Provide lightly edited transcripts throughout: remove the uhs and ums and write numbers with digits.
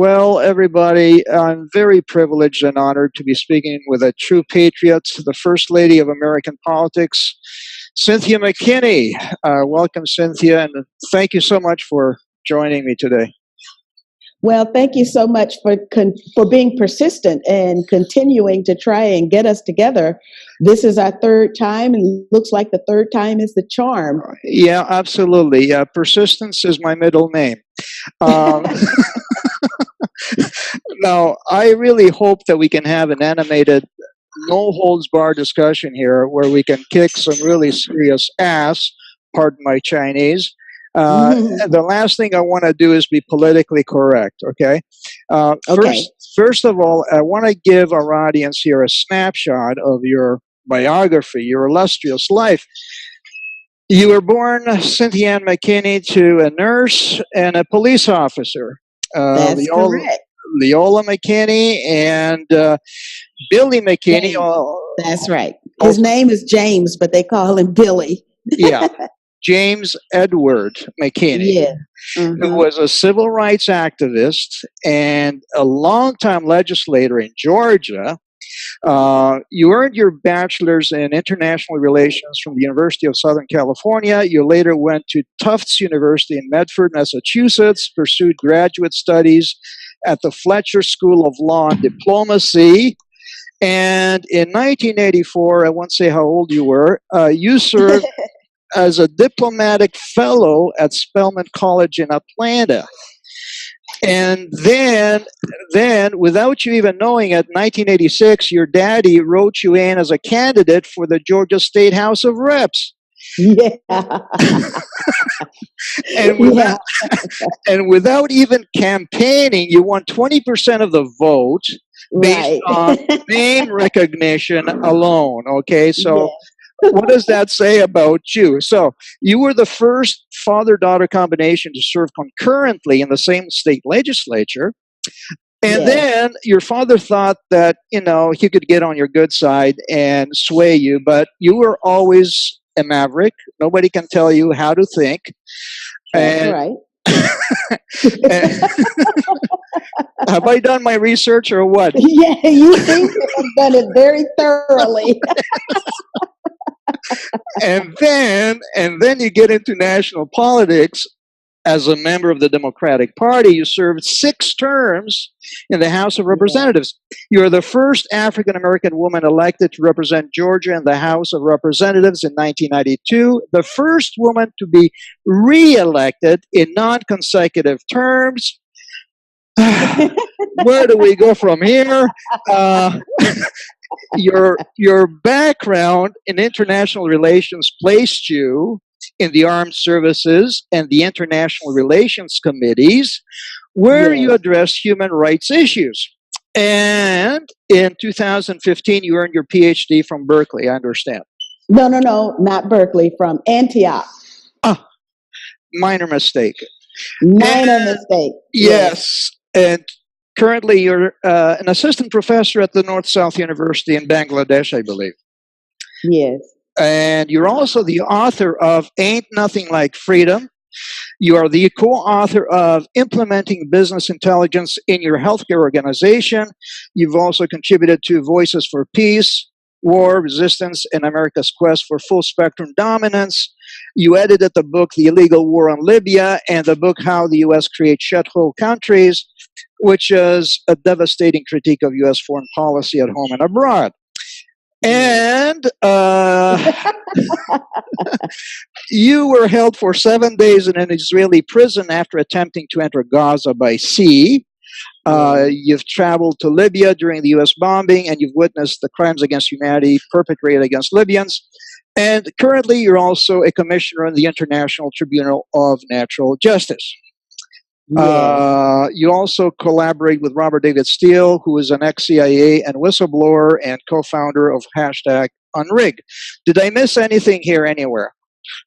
Well, everybody, I'm very privileged and honored to be speaking with a true patriot, the First Lady of American politics, Cynthia McKinney. Welcome, Cynthia, and thank you so much for joining me today. Well, thank you so much for being persistent and continuing to try and get us together. This is our third time, and looks like the third time is the charm. Yeah, absolutely. Persistence is my middle name. Now, I really hope that we can have an animated, no-holds-barred discussion here where we can kick some really serious ass, pardon my Chinese. The last thing I want to do is be politically correct, okay? Okay. First of all, I want to give our audience here a snapshot of your biography, your illustrious life. You were born, Cynthia McKinney, to a nurse and a police officer. That's correct. Leola McKinney and Billy McKinney. That's right. His name is James, but they call him Billy. Yeah. James Edward McKinney, Yeah. who was a civil rights activist and a longtime legislator in Georgia. You earned your bachelor's in international relations from the University of Southern California. You later went to Tufts University in Medford, Massachusetts, pursued graduate studies at the Fletcher School of Law and Diplomacy. And in 1984, I won't say how old you were, you served as a diplomatic fellow at Spelman College in Atlanta. And then, without you even knowing it, 1986, your daddy wrote you in as a candidate for the Georgia State House of Reps. Yeah. and without even campaigning, you won 20% of the vote based on name recognition alone. Okay, so what does that say about you? So you were the first father-daughter combination to serve concurrently in the same state legislature. And then your father thought that, you know, he could get on your good side and sway you, but you were always a maverick. Nobody can tell you how to think. That's right. Have I done my research or what? Yeah, you seem to have done it very thoroughly. and then you get into national politics as a member of the Democratic Party. You served 6 terms in the House of Representatives. You're the first African-American woman elected to represent Georgia in the House of Representatives in 1992, the first woman to be re-elected in non-consecutive terms. Where do we go from here? Your background in international relations placed you in the armed services and the international relations committees, where you address human rights issues. And in 2015, you earned your PhD from Berkeley, I understand. No, not Berkeley, from Antioch. Minor mistake. Minor mistake. Yes. And currently, you're an assistant professor at the North-South University in Bangladesh, I believe. Yes. And you're also the author of Ain't Nothing Like Freedom. You are the co-author of Implementing Business Intelligence in Your Healthcare Organization. You've also contributed to Voices for Peace, War, Resistance, and America's Quest for Full Spectrum Dominance. You edited the book The Illegal War on Libya and the book How the U.S. Creates Shithole Countries, which is a devastating critique of U.S. foreign policy at home and abroad. And you were held for 7 days in an Israeli prison after attempting to enter Gaza by sea. You've traveled to Libya during the U.S. bombing, and you've witnessed the crimes against humanity perpetrated against Libyans. And currently, you're also a commissioner in the International Tribunal of Natural Justice. You also collaborate with Robert David Steele, who is an ex-CIA and whistleblower and co-founder of #Unrig. Did I miss anything here anywhere?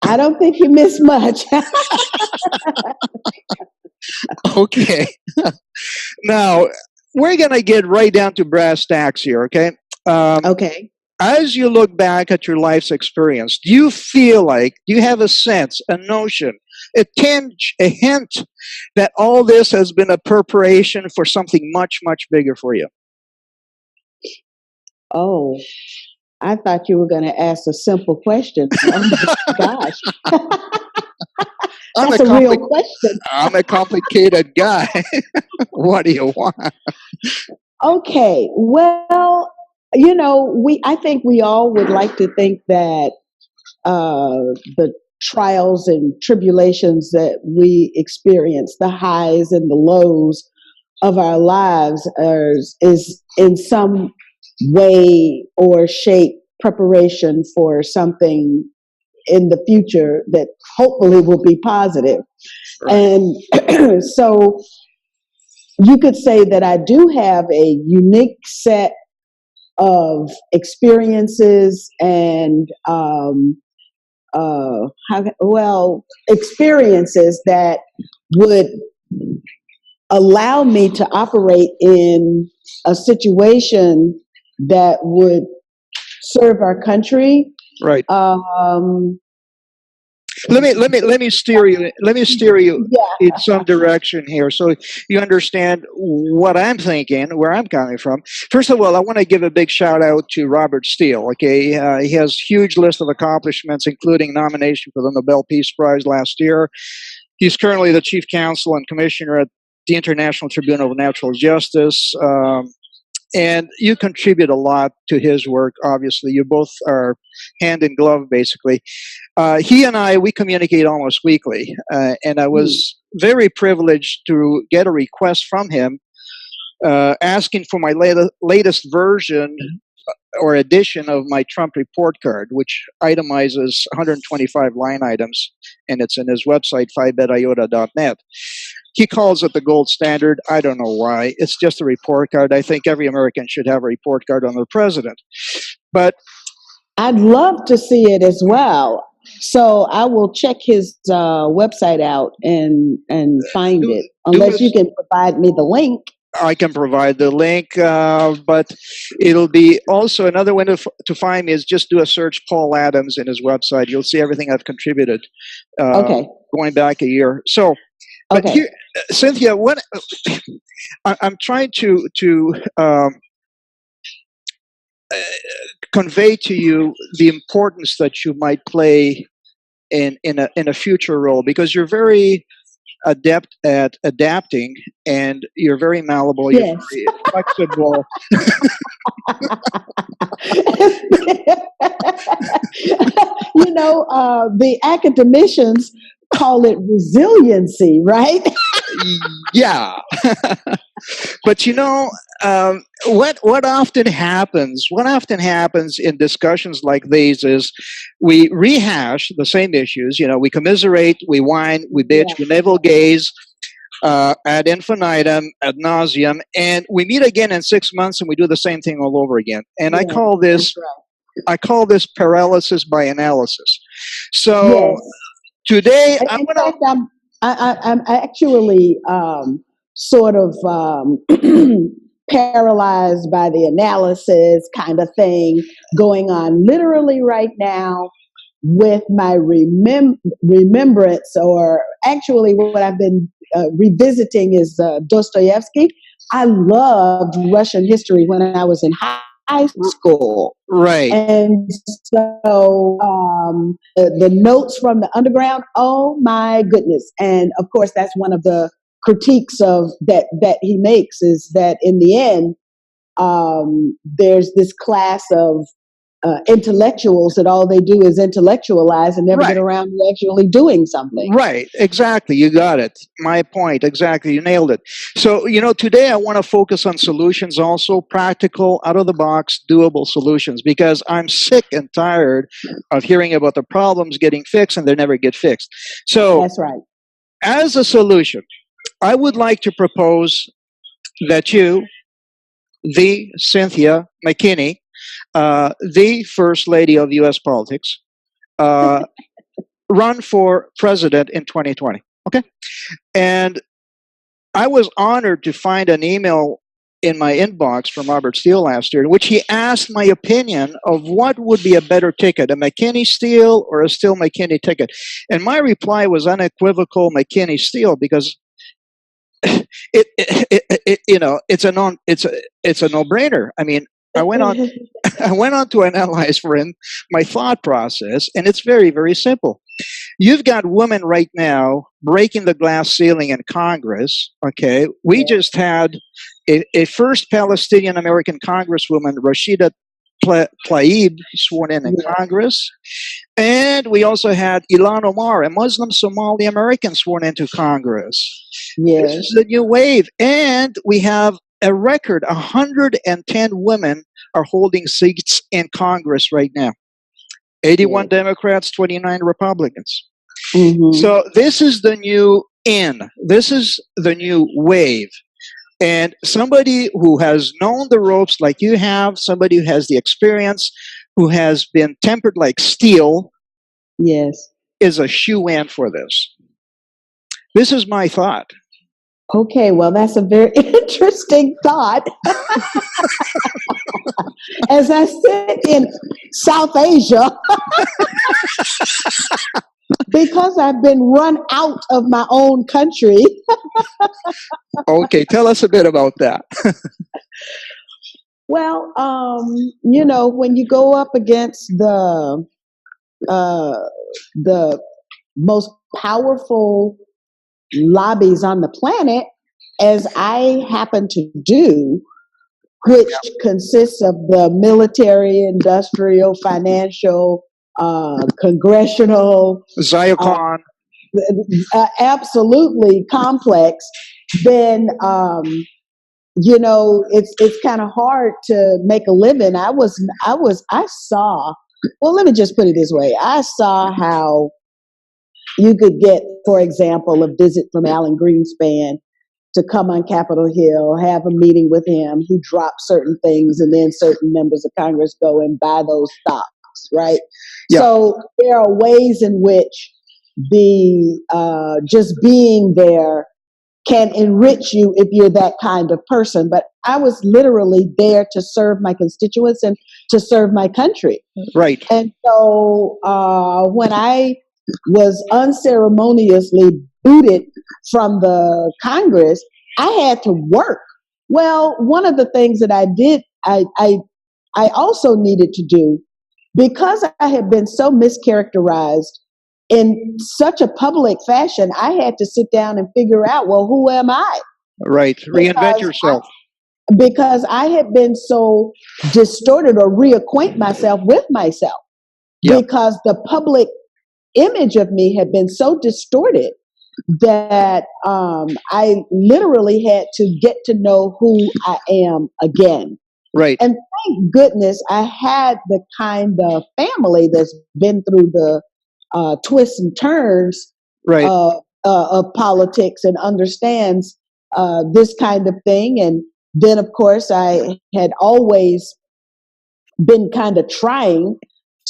I don't think you missed much. Okay. Now, we're going to get right down to brass tacks here, okay? Okay. As you look back at your life's experience, do you have a sense, a notion a hint that all this has been a preparation for something much, much bigger for you? Oh, I thought you were going to ask a simple question. Oh my gosh. I'm That's a a real compli- question. I'm a complicated guy. What do you want? Okay. Well, I think we all would like to think that the trials and tribulations that we experience, the highs and the lows of our lives, is in some way or shape preparation for something in the future that hopefully will be positive. Right. And so you could say that I do have a unique set of experiences and experiences that would allow me to operate in a situation that would serve our country. Right. Um, Let me steer you. Let me steer you yeah, in some direction here, so you understand what I'm thinking, where I'm coming from. First of all, I want to give a big shout out to Robert Steele. Okay, he has a huge list of accomplishments, including nomination for the Nobel Peace Prize last year. He's currently the chief counsel and commissioner at the International Tribunal of Natural Justice. And you contribute a lot to his work, obviously. You both are hand in glove, basically. He and we communicate almost weekly. And I was very privileged to get a request from him asking for my latest version or edition of my Trump report card, which itemizes 125 line items, and it's in his website, phibetaiota.net. He calls it the gold standard. I don't know why. It's just a report card. I think every American should have a report card on their president. But I'd love to see it as well. So I will check his website out and find do, it, do unless us, you can provide me the link. I can provide the link, but it'll be also another way to find me is just do a search Paul Adams in his website. You'll see everything I've contributed Okay. going back a year. So, but Okay. here, Cynthia, what I'm trying to convey to you the importance that you might play in a future role, because you're very adept at adapting and you're very malleable, you're Yes. very flexible. The academicians call it resiliency, right? Yeah. But what often happens in discussions like these is we rehash the same issues. We commiserate, we whine, we bitch, Yeah. we navel gaze ad infinitum, ad nauseum, and we meet again in 6 months and we do the same thing all over again. And I call That's this paralysis by analysis. right. So Yes. today I'm In gonna. fact, I'm actually sort of paralyzed by the analysis kind of thing going on literally right now with my remembrance, or actually what I've been revisiting is Dostoevsky. I loved Russian history when I was in high school. Right. And so the notes from the underground, oh my goodness. And of course, that's one of the critiques of that he makes, is that in the end, there's this class of intellectuals that all they do is intellectualize and never get Right. around to actually doing something. Right, exactly. You got it. My point, exactly. You nailed it. So, today I want to focus on solutions also, practical, out of the box, doable solutions, because I'm sick and tired of hearing about the problems getting fixed and they never get fixed. So, That's right. as a solution, I would like to propose that you, the Cynthia McKinney, the First Lady of U.S. politics, run for president in 2020. Okay? And I was honored to find an email in my inbox from Robert Steele last year, in which he asked my opinion of what would be a better ticket, a McKinney Steele or a Steele McKinney ticket. And my reply was unequivocal McKinney Steele, because it's a no-brainer. I mean, I went on to analyze for him my thought process, and it's very, very simple. You've got women right now breaking the glass ceiling in Congress. Okay, we just had a first Palestinian American Congresswoman, Rashida Tlaib, sworn in Congress, and we also had Ilhan Omar, a Muslim Somali American, sworn into Congress. Yes. This is the new wave, and we have a record 110 women are holding seats in Congress right now. 81 Democrats, 29 Republicans. Mm-hmm. So this is the new in. This is the new wave. And somebody who has known the ropes like you have, somebody who has the experience, who has been tempered like steel, is a shoe-in for this. This is my thought. Okay, well, that's a very interesting thought. As I sit in South Asia, because I've been run out of my own country. Okay, tell us a bit about that. Well, when you go up against the most powerful lobbies on the planet, as I happen to do, which consists of the military, industrial, financial, congressional, Ziocon. Absolutely complex, then it's kind of hard to make a living. I saw. Well, let me just put it this way: I saw how you could get, for example, a visit from Alan Greenspan to come on Capitol Hill, have a meeting with him. He drops certain things, and then certain members of Congress go and buy those stocks, right? Yeah. So there are ways in which just being there can enrich you if you're that kind of person. But I was literally there to serve my constituents and to serve my country. Right. And so when I was unceremoniously booted from the Congress, I had to work. Well, one of the things that I did, I also needed to do, because I had been so mischaracterized in such a public fashion, I had to sit down and figure out, well, who am I? Right. Reinvent yourself. Because I had been so distorted, or reacquaint myself with myself, because the public image of me had been so distorted that I literally had to get to know who I am again. Right. And thank goodness I had the kind of family that's been through the twists and turns of politics and understands this kind of thing. And then, of course, I had always been kind of trying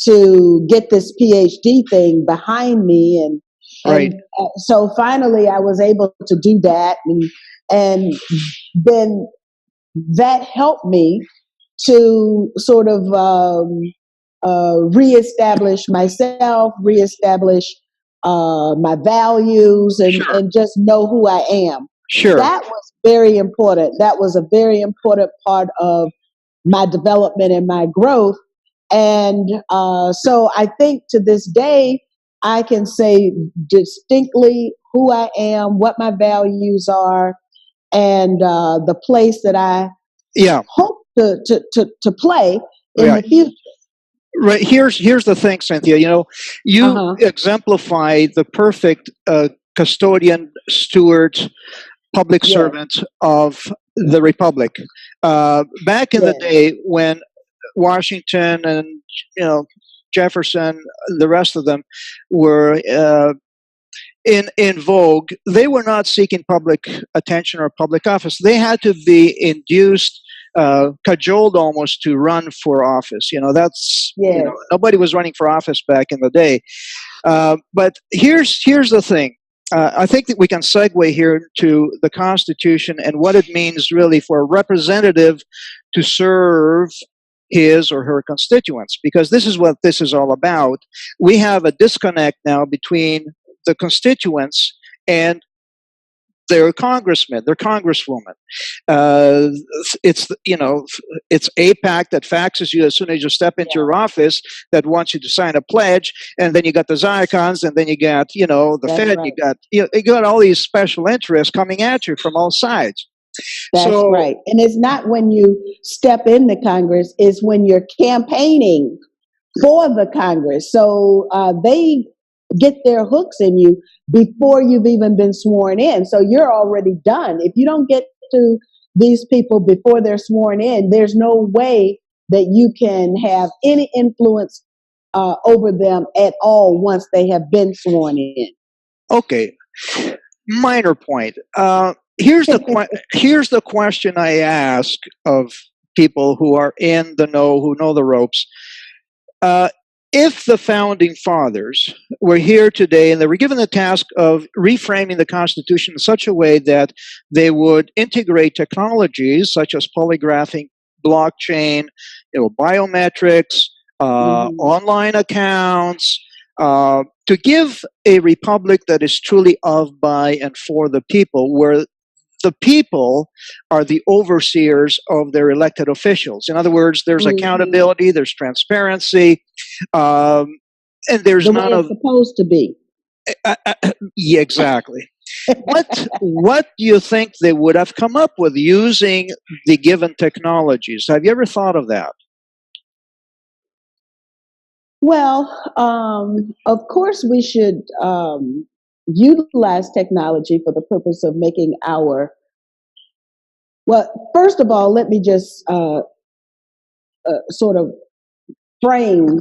to get this PhD thing behind me, and so finally I was able to do that, and then that helped me to sort of reestablish myself, reestablish my values, and just know who I am. Sure. That was very important. That was a very important part of my development and my growth. And so I think to this day, I can say distinctly who I am, what my values are, and the place that I hope to play in the future. Right. Here's the thing, Cynthia. You exemplify the perfect custodian, steward, public servant of the Republic. Back in the day when Washington and Jefferson, the rest of them were in vogue, they were not seeking public attention or public office. They had to be induced, cajoled almost, to run for office. Nobody was running for office back in the day. But here's the thing. I think that we can segue here to the Constitution and what it means really for a representative to serve his or her constituents, because this is what this is all about. We have a disconnect now between the constituents and their congressman, their congresswoman. Uh, it's it's APAC that faxes you as soon as you step into your office that wants you to sign a pledge, and then you got the Zycons, and then you got the That's Fed. right. You got all these special interests coming at you from all sides. That's So right. And it's not when you step into Congress, it's when you're campaigning for the Congress. So they get their hooks in you before you've even been sworn in. So you're already done. If you don't get to these people before they're sworn in, there's no way that you can have any influence over them at all once they have been sworn in. okay, minor point. Here's the question I ask of people who are in the know, who know the ropes. Uh, if the founding fathers were here today and they were given the task of reframing the Constitution in such a way that they would integrate technologies such as polygraphing, blockchain, biometrics, online accounts, to give a republic that is truly of, by, and for the people, where the people are the overseers of their elected officials. In other words, there's accountability, there's transparency, and there's The way none it's of. supposed to be. Yeah, exactly. What do you think they would have come up with using the given technologies? Have you ever thought of that? Well, of course, we should utilize technology for the purpose of making our. Well, first of all, let me just sort of frame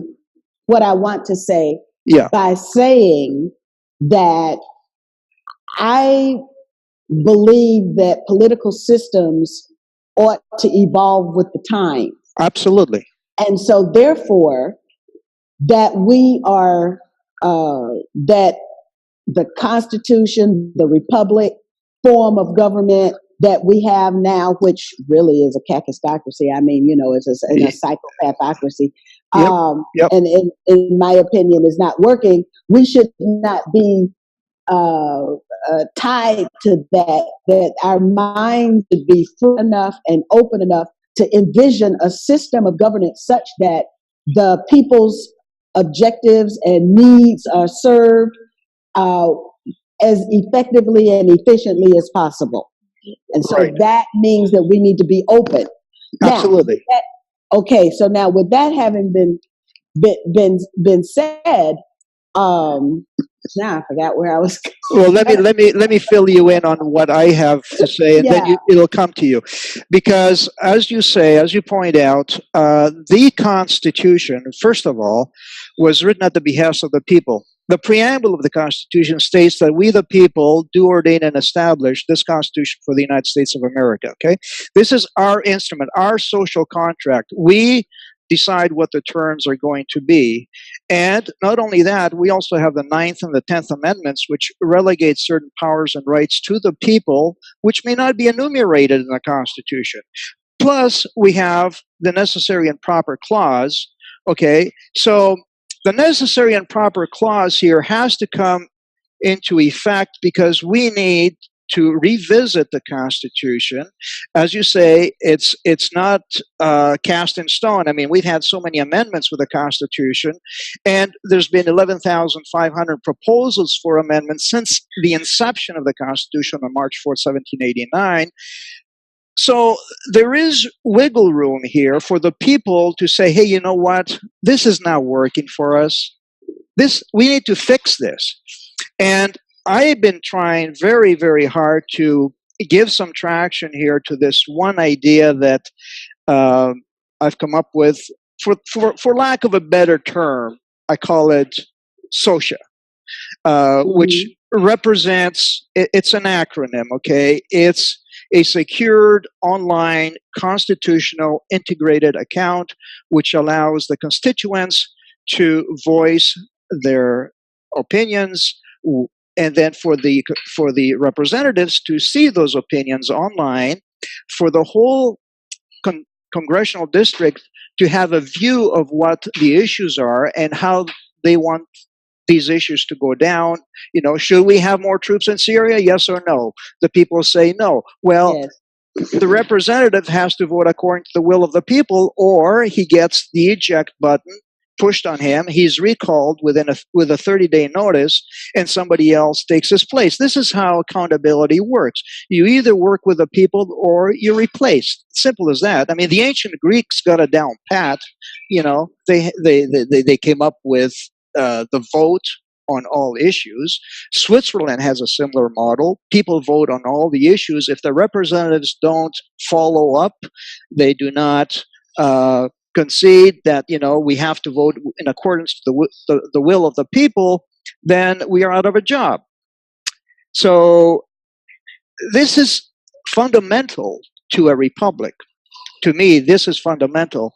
what I want to say Yeah, by saying that I believe that political systems ought to evolve with the times. absolutely. And so, therefore, that we are, that the Constitution, the Republic form of government that we have now, which really is a kakistocracy. I mean, it's in a psychopathocracy. Yep, yep. And in my opinion, is not working. We should not be tied to that our minds should be free enough and open enough to envision a system of governance such that the people's objectives and needs are served as effectively and efficiently as possible. And so Right. that means that we need to be open. Absolutely. Okay, so now with that having been said, now I forgot where I was. Well, let me fill you in on what I have to say, and then Yeah. it'll come to you, because as you point out, the Constitution, first of all, was written at the behest of the people. The preamble of the Constitution states that we, the people, do ordain and establish this Constitution for the United States of America. Okay, this is our instrument, our social contract. We decide what the terms are going to be. And not only that, we also have the Ninth and the 10th Amendments, which relegate certain powers and rights to the people, which may not be enumerated in the Constitution. Plus, we have the necessary and proper clause. Okay, so the necessary and proper clause here has to come into effect because we need to revisit the Constitution. As you say, it's not cast in stone. I mean, we've had so many amendments with the Constitution, and there's been 11,500 proposals for amendments since the inception of the Constitution on March 4th, 1789. So there is wiggle room here for the people to say, hey, you know what? This is not working for us. We need to fix this. And I've been trying very, very hard to give some traction here to this one idea that I've come up with. For lack of a better term, I call it SOCIA, which represents, it's an acronym, okay? It's a secured online constitutional integrated account which allows the constituents to voice their opinions and then for the representatives to see those opinions online, for the whole con- congressional district to have a view of what the issues are and how they want these issues to go down. Should we have more troops in Syria? Yes or no? The people say no. Well, Yes. the representative has to vote according to the will of the people, or he gets the eject button pushed on him. He's recalled with a 30-day notice, and somebody else takes his place. This is how accountability works. You either work with the people or you're replaced. Simple as that. I mean, the ancient Greeks got it down pat. They came up with the vote on all issues. Switzerland has a similar model. People vote on all the issues. If the representatives don't follow up, they do not concede that we have to vote in accordance to the will of the people, then we are out of a job. So this is fundamental to a republic. To me, this is fundamental.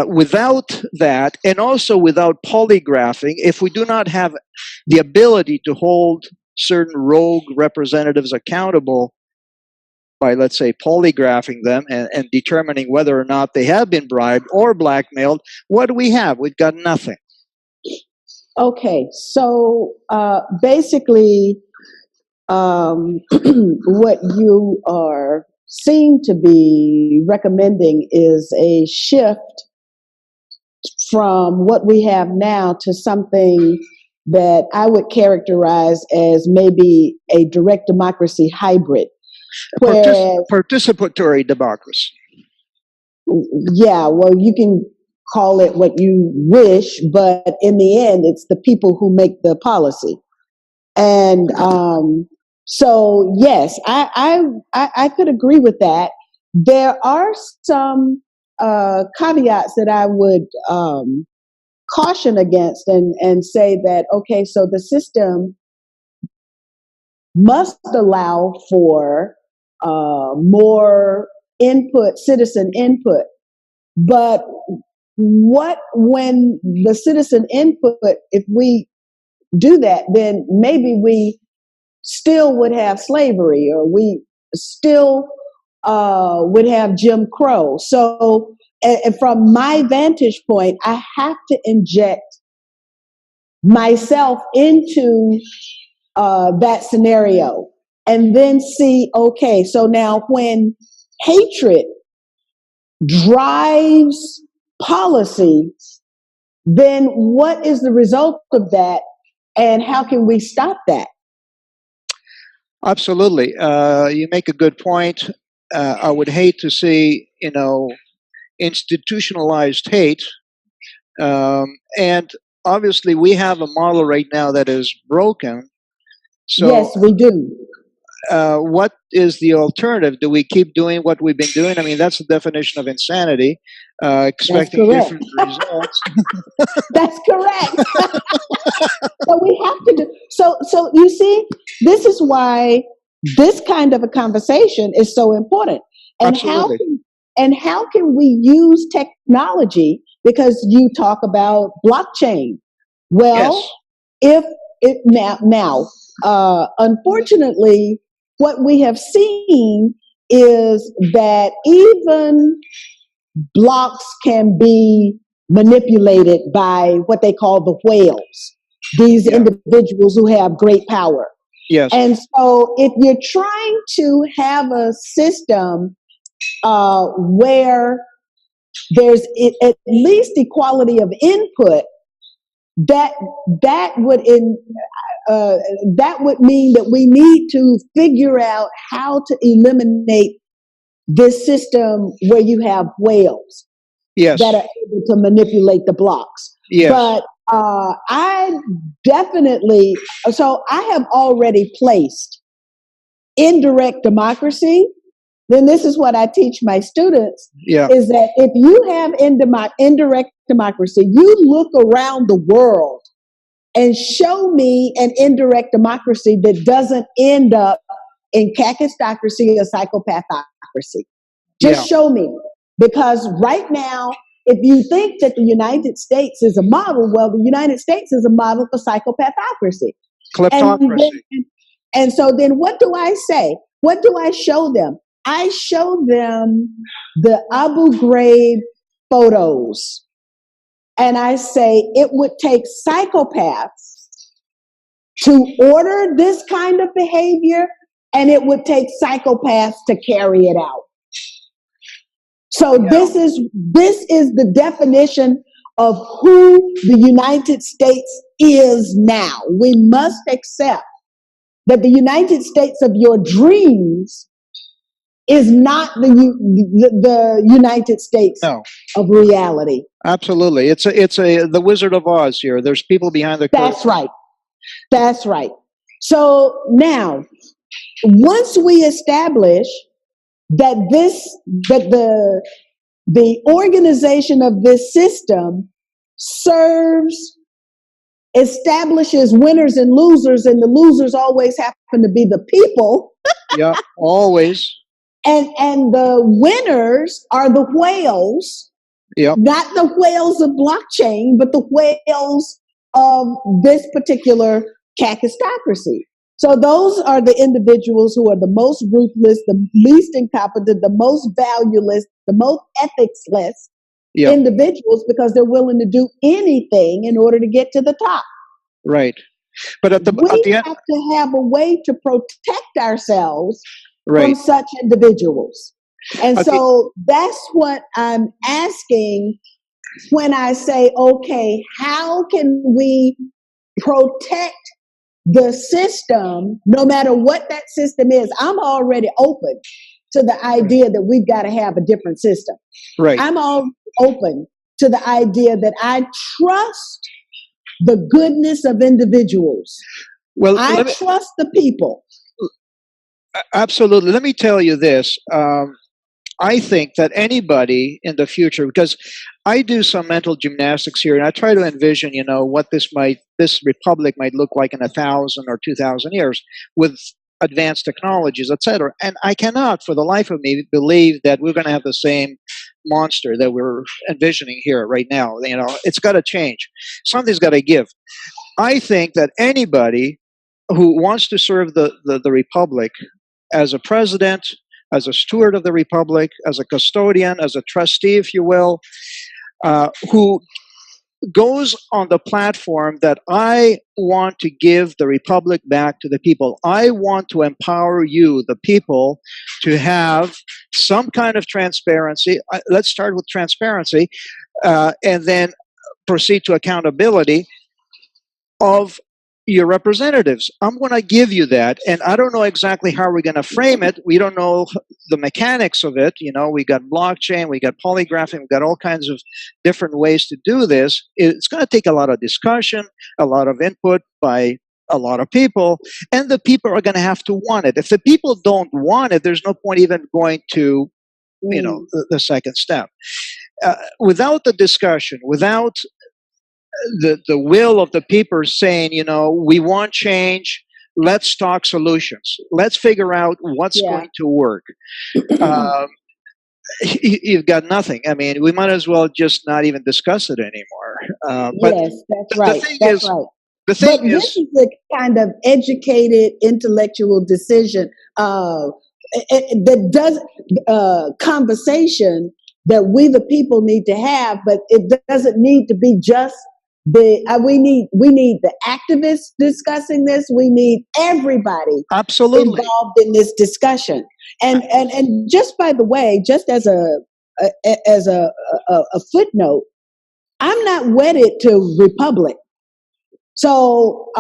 Without that, and also without polygraphing, if we do not have the ability to hold certain rogue representatives accountable by, let's say, polygraphing them and determining whether or not they have been bribed or blackmailed, what do we have? We've got nothing. Okay, so basically, what you are seem to be recommending is a shift from what we have now to something that I would characterize as maybe a direct democracy hybrid. Participatory democracy. Yeah, well, you can call it what you wish, but in the end, it's the people who make the policy. And so, yes, I could agree with that. There are some caveats that I would caution against and say that, okay, so the system must allow for more input, citizen input. But when the citizen input, if we do that, then maybe we still would have slavery, or we still would have Jim Crow. So, and from my vantage point, I have to inject myself into that scenario and then see, okay, so now when hatred drives policy, then what is the result of that, and how can we stop that? Absolutely. You make a good point. I would hate to see, institutionalized hate. And obviously, we have a model right now that is broken. So, yes, we do. What is the alternative? Do we keep doing what we've been doing? I mean, that's the definition of insanity, expecting different results. That's correct. So we have to do, so you see, this is why this kind of a conversation is so important. And Absolutely. how can we use technology? Because you talk about blockchain. Well, yes. if it now, unfortunately, what we have seen is that even blocks can be manipulated by what they call the whales, these individuals who have great power. Yes. And so if you're trying to have a system where there's at least equality of input, that would mean that we need to figure out how to eliminate this system where you have whales that are able to manipulate the blocks. Yes. But I have already placed indirect democracy. Then this is what I teach my students, is that if you have indirect democracy, you look around the world and show me an indirect democracy that doesn't end up in kakistocracy or psychopathocracy. Just show me. Because right now, if you think that the United States is a model, well, the United States is a model for psychopathocracy. And Kleptocracy. and so then what do I say? What do I show them? I show them the Abu Ghraib photos. And I say it would take psychopaths to order this kind of behavior, and it would take psychopaths to carry it out. So Yeah. this is the definition of who the United States is now. We must accept that the United States of your dreams is not the United States No, of reality. absolutely. It's the Wizard of Oz here. There's people behind the curtain. That's right. That's right. So now, once we establish that the organization of this system establishes winners and losers, and the losers always happen to be the people. Yeah, always. And the winners are the whales, Yep. not the whales of blockchain, but the whales of this particular kakistocracy. So those are the individuals who are the most ruthless, the least incompetent, the most valueless, the most ethicsless Yep. individuals, because they're willing to do anything in order to get to the top. Right. But at the We end, have to have a way to protect ourselves from right. such individuals. And At so that's what I'm asking when I say, okay, how can we protect the system, no matter what that system is? I'm already open to the idea that we've got to have a different system. Right. I'm all open to the idea that I trust the goodness of individuals. Well, I trust the people. absolutely. Let me tell you this. I think that anybody in the future, because I do some mental gymnastics here, and I try to envision, what this republic might look like in 1,000 or 2,000 years with advanced technologies, etc. And I cannot, for the life of me, believe that we're going to have the same monster that we're envisioning here right now. It's got to change. Something's got to give. I think that anybody who wants to serve the republic as a president, as a steward of the republic, as a custodian, as a trustee, if you will, who goes on the platform that I want to give the republic back to the people. I want to empower you, the people, to have some kind of transparency. Let's start with transparency, and then proceed to accountability of your representatives. I'm going to give you that, and I don't know exactly how we're going to frame it. We don't know the mechanics of it. We got blockchain, we got polygraphing, we got all kinds of different ways to do this. It's going to take a lot of discussion, a lot of input by a lot of people, and the people are going to have to want it. If the people don't want it, there's no point even going to, the second step. Without the discussion, without the will of the people saying, we want change, let's talk solutions, let's figure out what's going to work. You've got nothing. I mean, we might as well just not even discuss it anymore. But yes, that's right. The thing That's is, right. the thing But this is the kind of educated intellectual decision that does conversation that we the people need to have, but it doesn't need to be just we need the activists discussing this. We need everybody absolutely involved in this discussion. And just by the way, just as a footnote, I'm not wedded to republic. So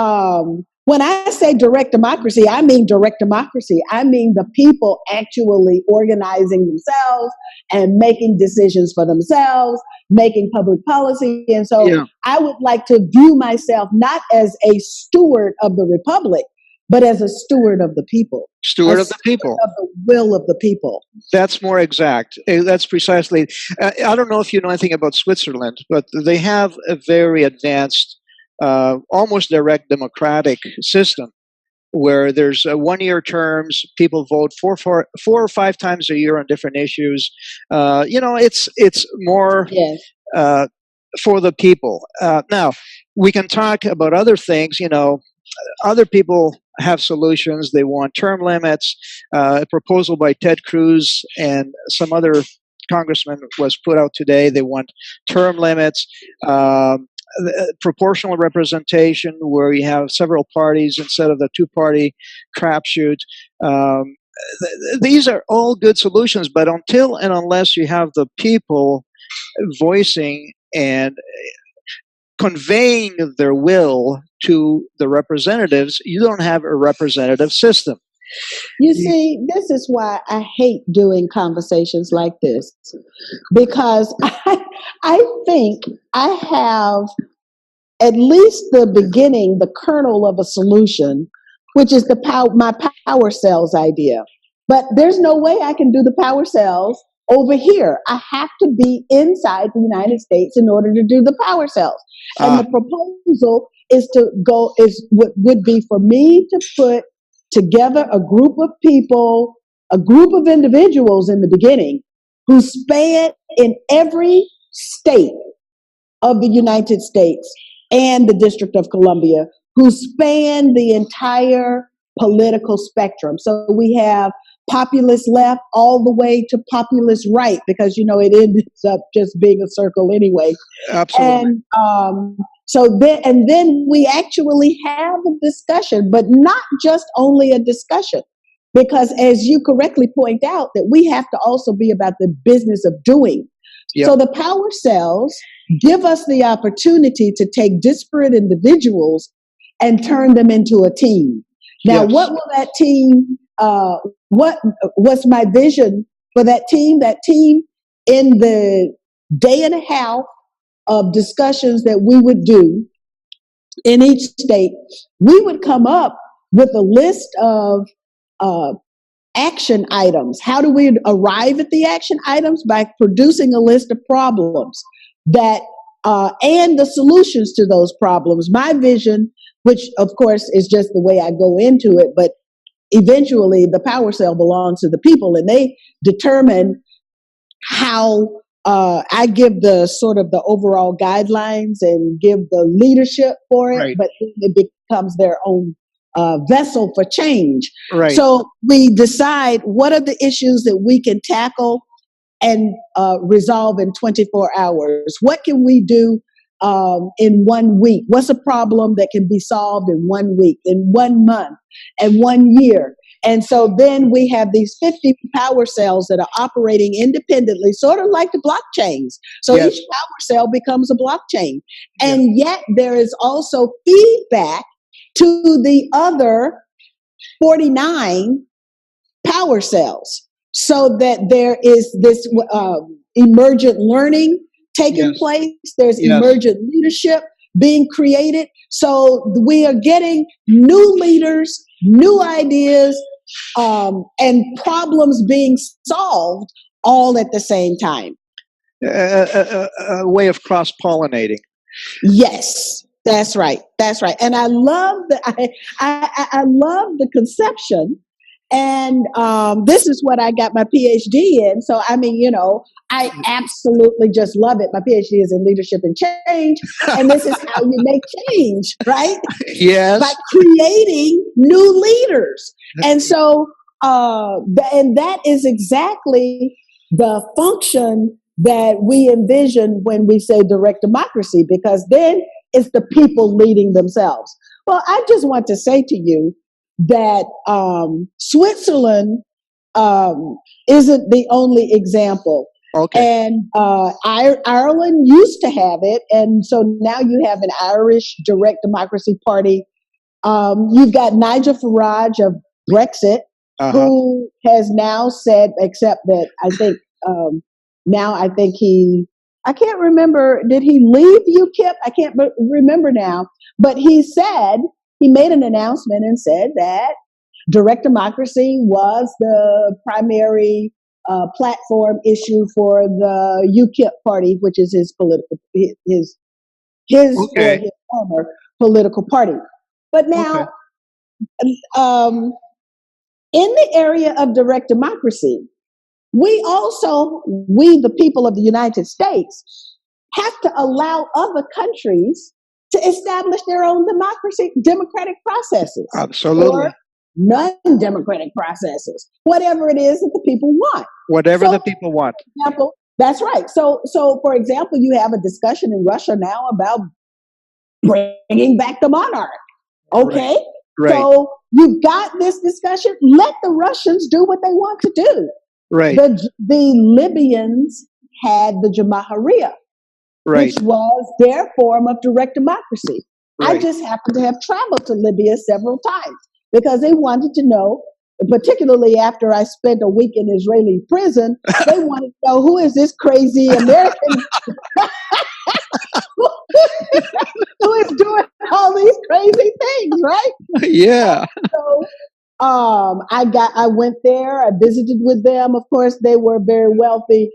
when I say direct democracy, I mean direct democracy. I mean the people actually organizing themselves and making decisions for themselves, making public policy. And so I would like to view myself not as a steward of the republic, but as a steward of the people. Steward of the people. Of the will of the people. That's more exact. That's precisely. I don't know if you know anything about Switzerland, but they have a very advanced, almost direct democratic system where there's 1-year terms. People vote four or five times a year on different issues. It's more for the people. Now we can talk about other things. other people have solutions. They want term limits. A proposal by Ted Cruz and some other congressman was put out today. They want term limits, proportional representation, where you have several parties instead of the two-party crapshoot. Um, these are all good solutions, but until and unless you have the people voicing and conveying their will to the representatives, you don't have a representative system. You see, this is why I hate doing conversations like this, because I think I have at least the beginning, the kernel of a solution, which is my power cells idea. But there's no way I can do the power cells over here. I have to be inside the United States in order to do the power cells. And the proposal would be for me to put together a group of people, a group of individuals in the beginning who span in every state of the United States and the District of Columbia, who span the entire political spectrum. So we have populist left all the way to populist right, because, it ends up just being a circle anyway. Absolutely. And then we actually have a discussion, but not just only a discussion, because as you correctly point out, that we have to also be about the business of doing. Yep. So the power cells give us the opportunity to take disparate individuals and turn them into a team. Now, yes. What will that team, what's my vision for that team? That team, in the day and a half of discussions that we would do in each state, we would come up with a list of action items. How do we arrive at the action items? By producing a list of problems that and the solutions to those problems. My vision, which of course is just the way I go into it, but eventually the power cell belongs to the people, and they determine how I give the sort of the overall guidelines and give the leadership for it, right. But it becomes their own vessel for change. Right. So we decide what are the issues that we can tackle and resolve in 24 hours. What can we do in 1 week? What's a problem that can be solved in 1 week, in 1 month, and 1 year? And so then we have these 50 power cells that are operating independently, sort of like the blockchains. So yes. Each power cell becomes a blockchain. And yet there is also feedback to the other 49 power cells, so that there is this emergent learning taking yes. place. There's yes. emergent leadership being created. So we are getting new leaders, new ideas, and problems being solved all at the same time. A way of cross-pollinating. Yes, that's right. That's right. And I love I love the conception. And this is what I got my PhD in. So, I mean, I absolutely just love it. My PhD is in leadership and change. And this is how you make change, right? Yes. By creating new leaders. And so, and that is exactly the function that we envision when we say direct democracy, because then it's the people leading themselves. Well, I just want to say to you that Switzerland isn't the only example. Okay. And Ireland used to have it, and so now you have an Irish direct democracy party. You've got Nigel Farage of Brexit, who has now said, except that I think I can't remember, did he leave UKIP? I can't remember now, but he made an announcement and said that direct democracy was the primary platform issue for the UKIP party, which is his former political party. But now, in the area of direct democracy, we, the people of the United States, have to allow other countries to establish their own democratic processes, or Absolutely. non-democratic processes, whatever it is that the people want. Whatever So, the people want. for example, that's right. So for example, you have a discussion in Russia now about bringing back the monarch. Right. Okay, Right. so you've got this discussion. Let the Russians do what they want to do. Right. The Libyans had the Jamahiriya, Right. which was their form of direct democracy. I Right. just happened to have traveled to Libya several times because they wanted to know, particularly after I spent a week in Israeli prison, they wanted to know, who is this crazy American who is doing all these crazy things, right? Yeah. So I went there, I visited with them. Of course, they were a very wealthy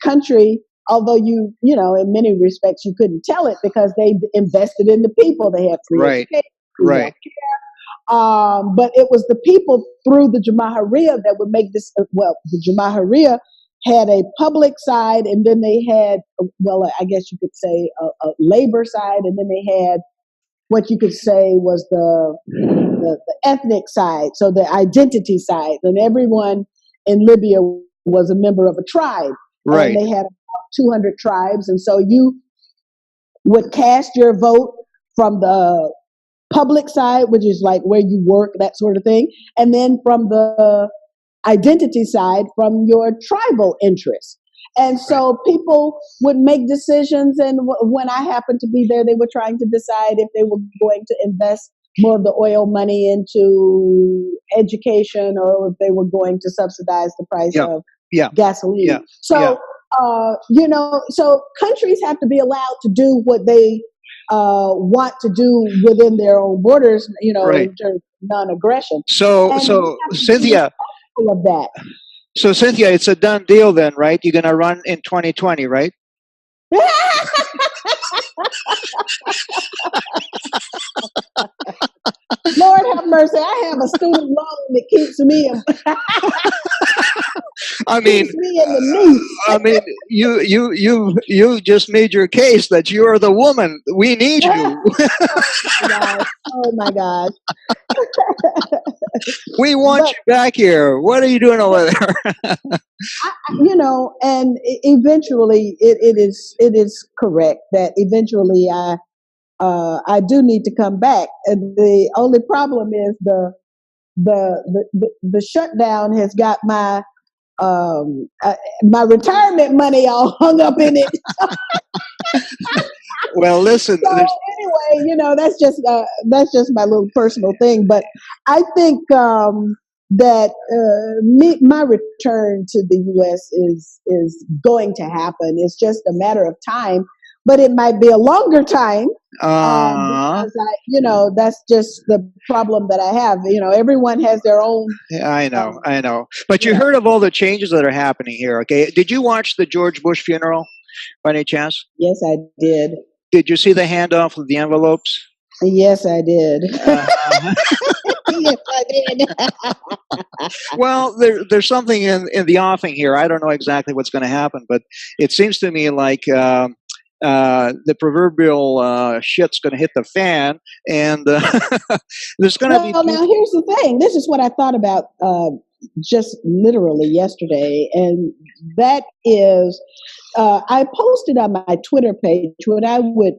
country, although you know, in many respects you couldn't tell it because they invested in the people. They had free Right. education, free Right. healthcare. But it was the people through the Jamahiriya that would make this. Well, the Jamahiriya had a public side, and then they had, well, I guess you could say a labor side, and then they had what you could say was the ethnic side, so the identity side, and everyone in Libya was a member of a tribe, and Right. they had about 200 tribes, and so you would cast your vote from the public side, which is like where you work, that sort of thing, and then from the identity side, from your tribal interests. And Right. so people would make decisions, and when I happened to be there, they were trying to decide if they were going to invest more of the oil money into education, or if they were going to subsidize the price Yeah. of Yeah. gasoline. Yeah. So, you know, so countries have to be allowed to do what they want to do within their own borders, you know, Right. in terms of non-aggression. So, And we have to be Cynthia, respectful of that. so Cynthia, it's a done deal then, right? You're gonna run in 2020, right? Lord have mercy. I have a student loan that keeps me I mean, keeps me in the noose. I mean, you just made your case that you are the woman. We need you. Oh my gosh. We want But you back here. What are you doing over there? you know, and eventually it is correct that eventually I do need to come back. And the only problem is the shutdown has got my retirement money all hung up in it. Well, listen, So anyway, you know, that's just my little personal thing. But I think that my return to the U.S. is going to happen. It's just a matter of time, but it might be a longer time because you know, that's just the problem that I have. You know, everyone has their own. I know. But you Yeah. heard of all the changes that are happening here, okay? Did you watch the George Bush funeral by any chance? Yes, I did. Did you see the handoff of the envelopes? Yes, I did. Uh, Yes, I did. well, there's something in the offing here. I don't know exactly what's going to happen, but it seems to me like the proverbial shit's going to hit the fan, and there's going to be. Well, now here's the thing. This is what I thought about just literally yesterday, and that is, I posted on my Twitter page what I would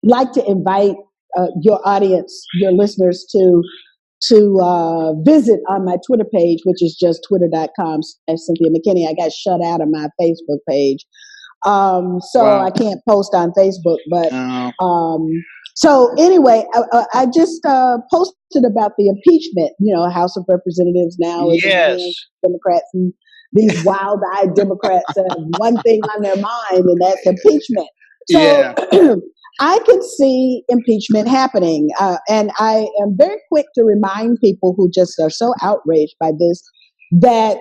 like to invite your audience, your listeners, to visit on my Twitter page, which is just twitter.com/Cynthia McKinney. I got shut out of my Facebook page. So Wow. I can't post on Facebook, but Oh. so anyway, I just posted about the impeachment. You know, House of Representatives now is in the hands Yes. of Democrats, and these wild-eyed Democrats have one thing on their mind, and that's impeachment. So Yeah. I can see impeachment happening, and I am very quick to remind people who just are so outraged by this that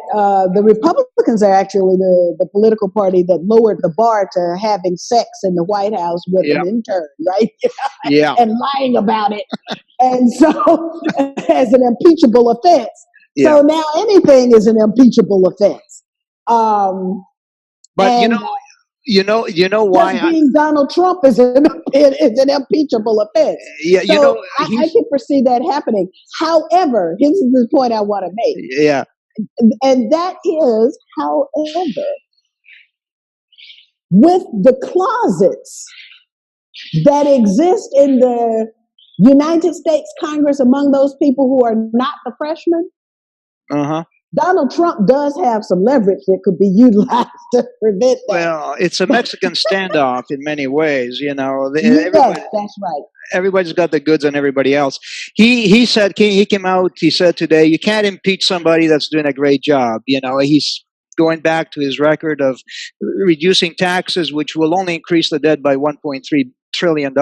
the Republicans are actually the political party that lowered the bar to having sex in the White House with Yeah. an intern, right? Yeah. And lying about it. And so, as an impeachable offense. Yeah. So now anything is an impeachable offense. But And You know why? Just being Donald Trump is is an impeachable offense. Yeah, So I he's can foresee that happening. However, here's the point I want to make, yeah. and that is, however, with the closets that exist in the United States Congress among those people who are not the freshmen, Uh huh. Donald Trump does have some leverage that could be utilized to prevent that. Well, it's a Mexican standoff in many ways. Yes, that's right. Everybody's got the goods on everybody else. He said he came out. He said today, you can't impeach somebody that's doing a great job. He's going back to his record of reducing taxes, which will only increase the debt by $1.3 trillion.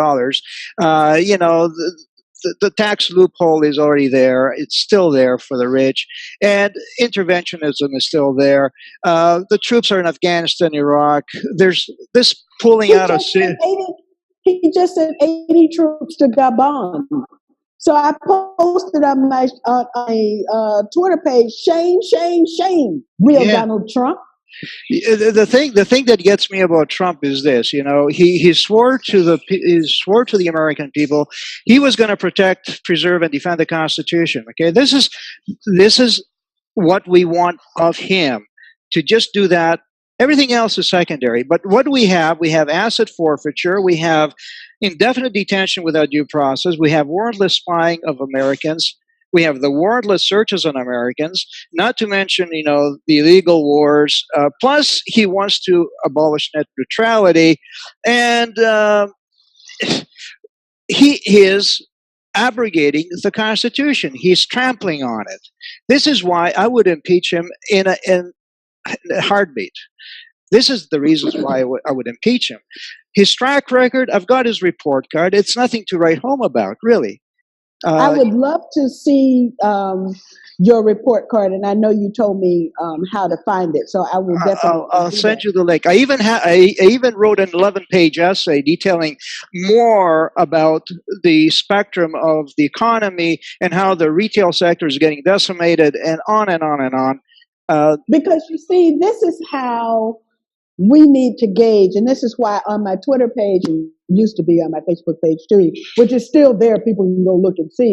The tax loophole is already there. It's still there for the rich, and interventionism is still there. The troops are in Afghanistan, Iraq. There's this pulling He out of just sent 80, he just sent 80 troops to Gabon. So I posted on my Twitter page, shame, shame, shame, real yeah. Donald Trump. The thing that gets me about Trump is this. He swore to the American people he was going to protect, preserve, and defend the Constitution. Okay, this is what we want of him, to just do that. Everything else is secondary. But what do we have? We have asset forfeiture. We have indefinite detention without due process. We have warrantless spying of Americans. We have the warrantless searches on Americans, not to mention, the illegal wars. Plus, he wants to abolish net neutrality. And he is abrogating the Constitution. He's trampling on it. This is why I would impeach him in a heartbeat. This is the reasons why I would impeach him. His track record, I've got his report card. It's nothing to write home about, really. I would love to see your report card, and I know you told me how to find it, so I will definitely. I'll send you the link. I even wrote an 11-page essay detailing more about the spectrum of the economy and how the retail sector is getting decimated, and on and on and on. Because you see, this is how we need to gauge, and this is why on my Twitter page, and used to be on my Facebook page too, which is still there, people can go look and see,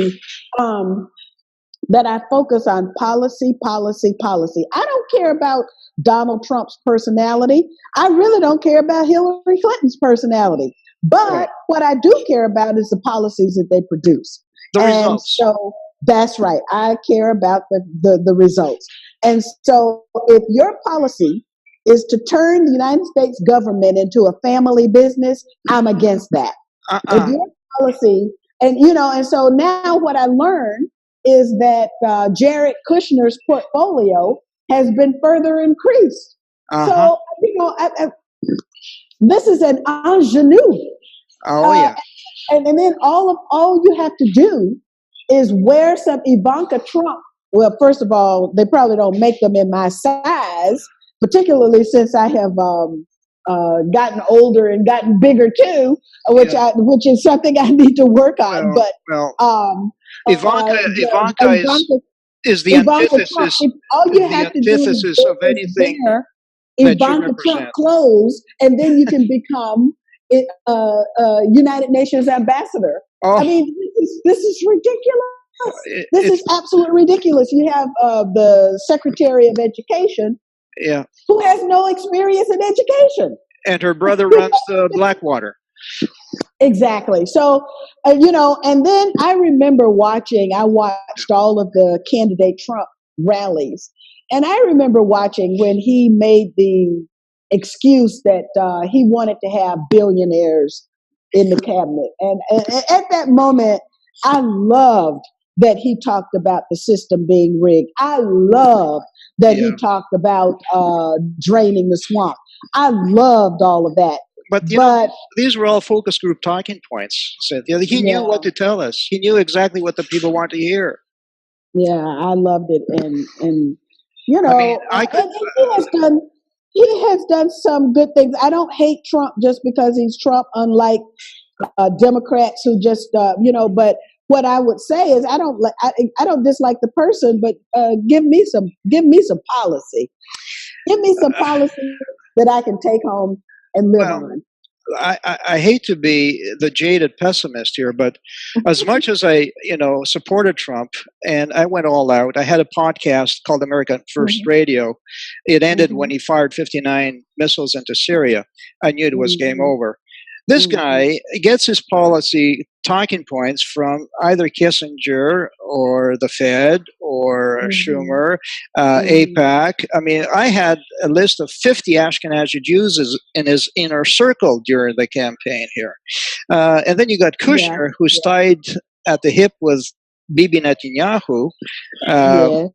that I focus on policy, policy, policy. I don't care about Donald Trump's personality. I really don't care about Hillary Clinton's personality. But Right. what I do care about is the policies that they produce. The And results. so that's right. I care about the results. And so if your policy is to turn the United States government into a family business, I'm against that. If your policy, and so now what I learned is that Jared Kushner's portfolio has been further increased. So, this is an ingenue. Oh, yeah. And then all you have to do is wear some Ivanka Trump. Well, first of all, they probably don't make them in my size, particularly since I have gotten older and gotten bigger too, which is something I need to work on. Ivanka is the antithesis. All you have to do is of anything wear that you Ivanka Trump represent. clothes, and then you can become United Nations ambassador. Oh, I mean, this is ridiculous. This is absolutely ridiculous. You have the Secretary of Education, who has no experience in education, and her brother runs the Blackwater. Exactly. So, and then I remember I watched all of the candidate Trump rallies. And I remember watching when he made the excuse that he wanted to have billionaires in the cabinet. And at that moment, I loved that he talked about the system being rigged. I loved that he talked about draining the swamp. I loved all of that. But these were all focus group talking points, Cynthia. He knew what to tell us. He knew exactly what the people want to hear. Yeah, I loved it, and he has done some good things. I don't hate Trump just because he's Trump, unlike Democrats who just But what I would say is I don't dislike the person, but give me some policy. Give me some policy that I can take home and live Well, on. I hate to be the jaded pessimist here, but as much as I, supported Trump and I went all out, I had a podcast called American First Mhm, Radio. It ended when mhm, he fired 59 missiles into Syria. I knew it was game mhm, over. This mhm, guy gets his policy talking points from either Kissinger or the Fed or mhm, Schumer, mhm. APAC. I mean, I had a list of 50 Ashkenazi Jews in his inner circle during the campaign here. And then you got Yeah, Kushner, who's tied at the hip with Bibi Netanyahu. Uh,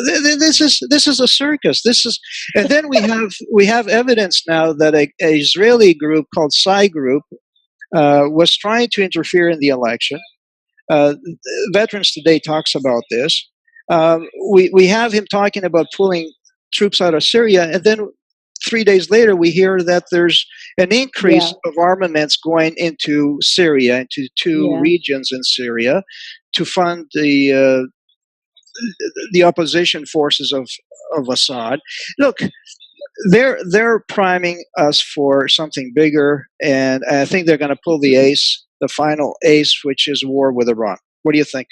yeah, this is a circus. This is, and then we have evidence now that a Israeli group called Psy Group was trying to interfere in the election. Uh, Veterans Today talks about this. We have him talking about pulling troops out of Syria, and then 3 days later, we hear that there's an yeah, increase of armaments going into Syria, into two yeah. regions in Syria, to fund the opposition forces of Assad. Look, they're priming us for something bigger, and I think they're going to pull the ace, the final ace, which is war with Iran. What do you think?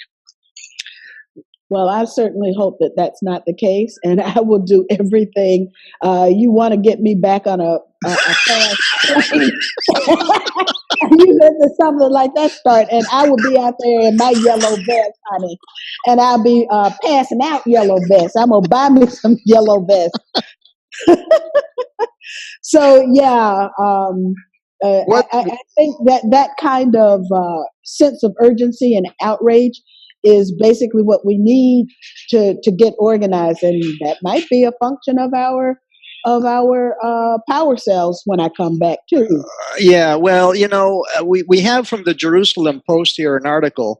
Well, I certainly hope that that's not the case, and I will do everything. You want to get me back on a fast plane? You let the something like that start, and I will be out there in my yellow vest, honey, and I'll be passing out yellow vests. I'm gonna buy me some yellow vests. So yeah, What? I think that that kind of sense of urgency and outrage is basically what we need to get organized, and that might be a function of our power cells when I come back too. Yeah, well, we have from the Jerusalem Post here an article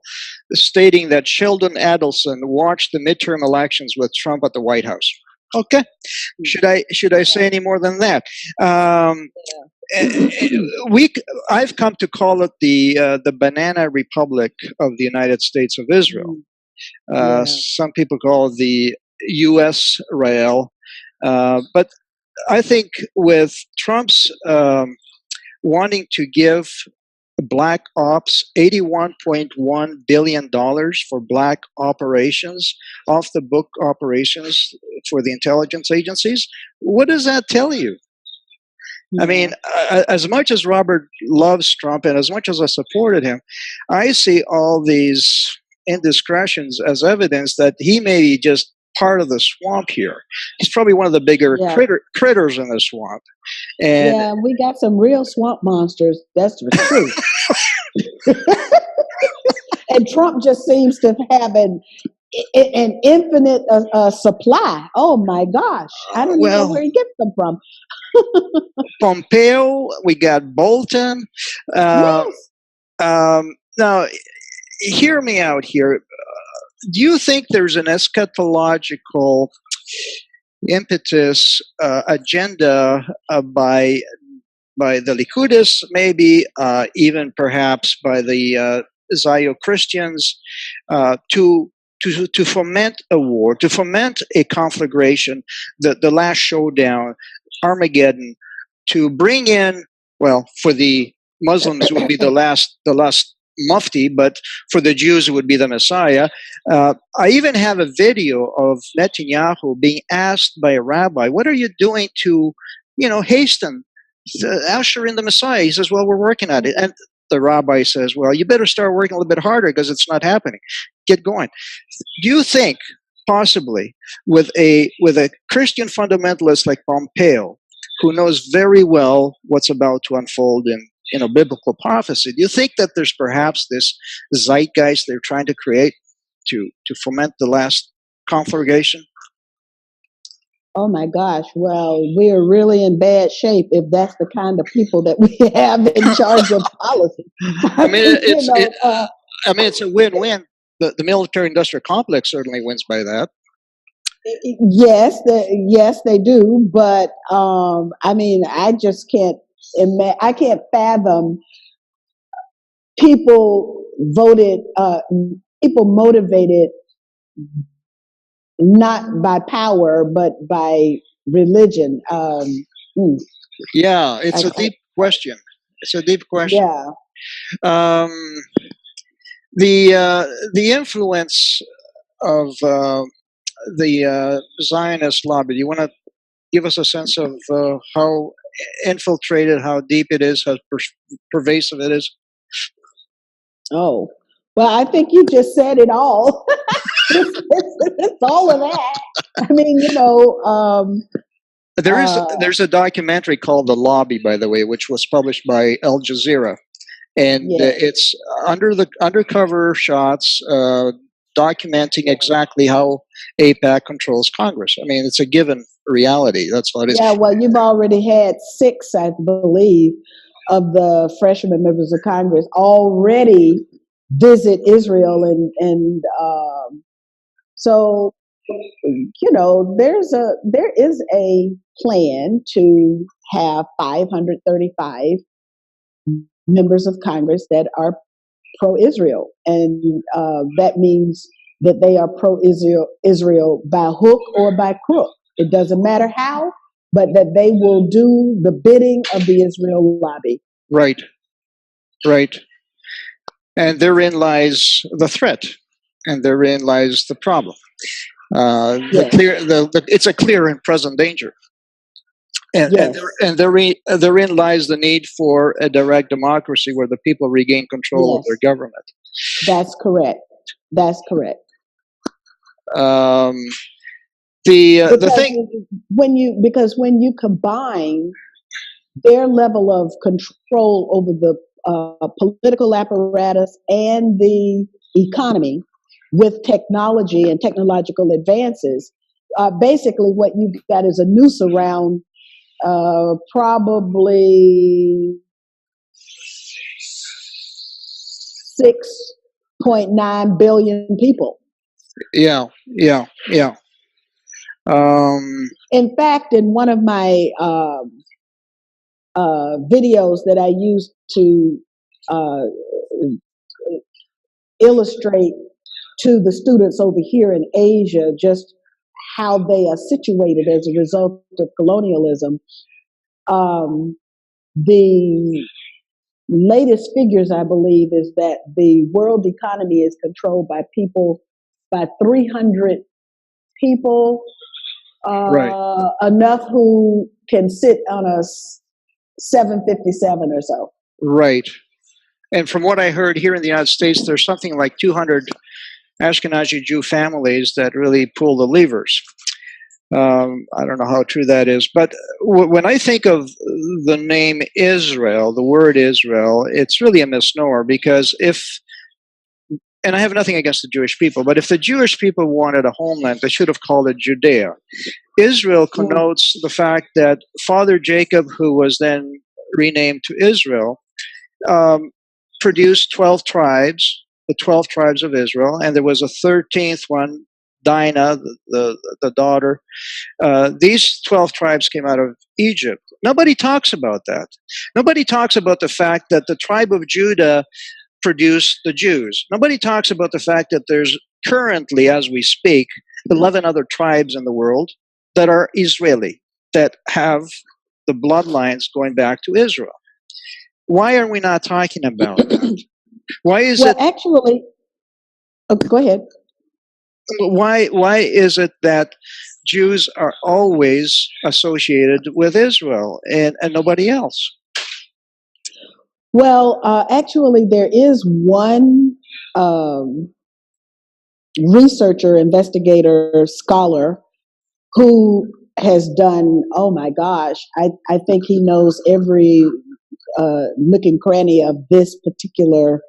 stating that Sheldon Adelson watched the midterm elections with Trump at the White House. Okay, should I say any more than that? Um, eh, eh, we I've come to call it the banana republic of the United States of Israel. Yeah. Some people call it the U.S. rail, but I think with Trump's wanting to give black ops $81.1 billion for black operations, off the book operations for the intelligence agencies. What does that tell you? I Yeah. mean, as much as Robert loves Trump and as much as I supported him, I see all these indiscretions as evidence that he may be just part of the swamp here. He's probably one of the bigger Yeah. critters in the swamp. And Yeah, we got some real swamp monsters. That's for true. And Trump just seems to have an infinite supply. Oh my gosh, I don't even know well, where he gets them from. Pompeo, we got Bolton. Uh, Yes. now, hear me out here. Do you think there's an eschatological impetus agenda by the Likudists, maybe even perhaps by the Zio Christians, to foment a war, to foment a conflagration, the last showdown, Armageddon, to bring in, well, for the Muslims it would be the last mufti, but for the Jews it would be the Messiah. I even have a video of Netanyahu being asked by a rabbi, "What are you doing to, hasten usher in the Messiah?" He says, "Well, we're working at it." And the rabbi says, "Well, you better start working a little bit harder because it's not happening. Get going." Do you think possibly with a Christian fundamentalist like Pompeo, who knows very well what's about to unfold in biblical prophecy, do you think that there's perhaps this zeitgeist they're trying to create to foment the last conflagration? Oh my gosh. Well, we are really in bad shape if that's the kind of people that we have in charge of policy. I I mean, mean, you know, it's a win-win. The military-industrial complex certainly wins by that. yes, yes, they do. But I mean, I just can't. I can't fathom people voted, people motivated not by power but by religion. Yeah, it's I a think, deep question. It's a deep question. yeah. Um, the influence of the Zionist lobby. You want to give us a sense of how infiltrated, how deep it is, how pervasive it is? Oh, well, I think you just said it all. It's all of that. I mean, uh, There's a documentary called The Lobby, by the way, which was published by Al Jazeera, and yes, it's under the undercover shots documenting exactly how APAC controls Congress. I mean, it's a given reality. That's what it yeah. is. Well, you've already had 6, I believe, of the freshman members of Congress already visit Israel, and so there is a plan to have 535 members of Congress that are pro-Israel, and that means that they are pro-Israel by hook or by crook. It doesn't matter how, but that they will do the bidding of the Israel lobby. Right, right. And therein lies the threat, and therein lies the problem. Yes, It's a clear and present danger. yes, Therein lies the need for a direct democracy where the people regain control of their yes. government. That's correct. That's correct. Um, the Because thing, when you combine their level of control over the political apparatus and the economy with technology and technological advances, basically what you've got is a noose around probably 6.9 billion people. yeah, yeah, yeah. Um, In fact, in one of my videos that I use to uh, illustrate to the students over here in Asia just how they are situated as a result of colonialism. Um, the latest figures, I believe, is that the world economy is controlled by people, by 300 people, right, enough who can sit on a 757 or so. right. And from what I heard here in the United States, there's something like 200 Ashkenazi Jew families that really pull the levers. I don't know how true that is, but when I think of the name Israel, the word Israel, it's really a misnomer because and I have nothing against the Jewish people, but if the Jewish people wanted a homeland, they should have called it Judea. Israel Mm. connotes the fact that Father Jacob, who was then renamed to Israel, um, produced 12 tribes, the 12 tribes of Israel, and there was a 13th one, Dinah, the daughter. These 12 tribes came out of Egypt. Nobody talks about that. Nobody talks about the fact that the tribe of Judah produced the Jews. Nobody talks about the fact that there's currently, as we speak, 11 other tribes in the world that are Israeli, that have the bloodlines going back to Israel. Why are we not talking about that? Why is Well, it actually, go ahead. why is it that Jews are always associated with Israel and nobody else? Well, actually, there is one um, researcher, investigator, scholar who has done, oh my gosh, I think he knows every nook and cranny of this particular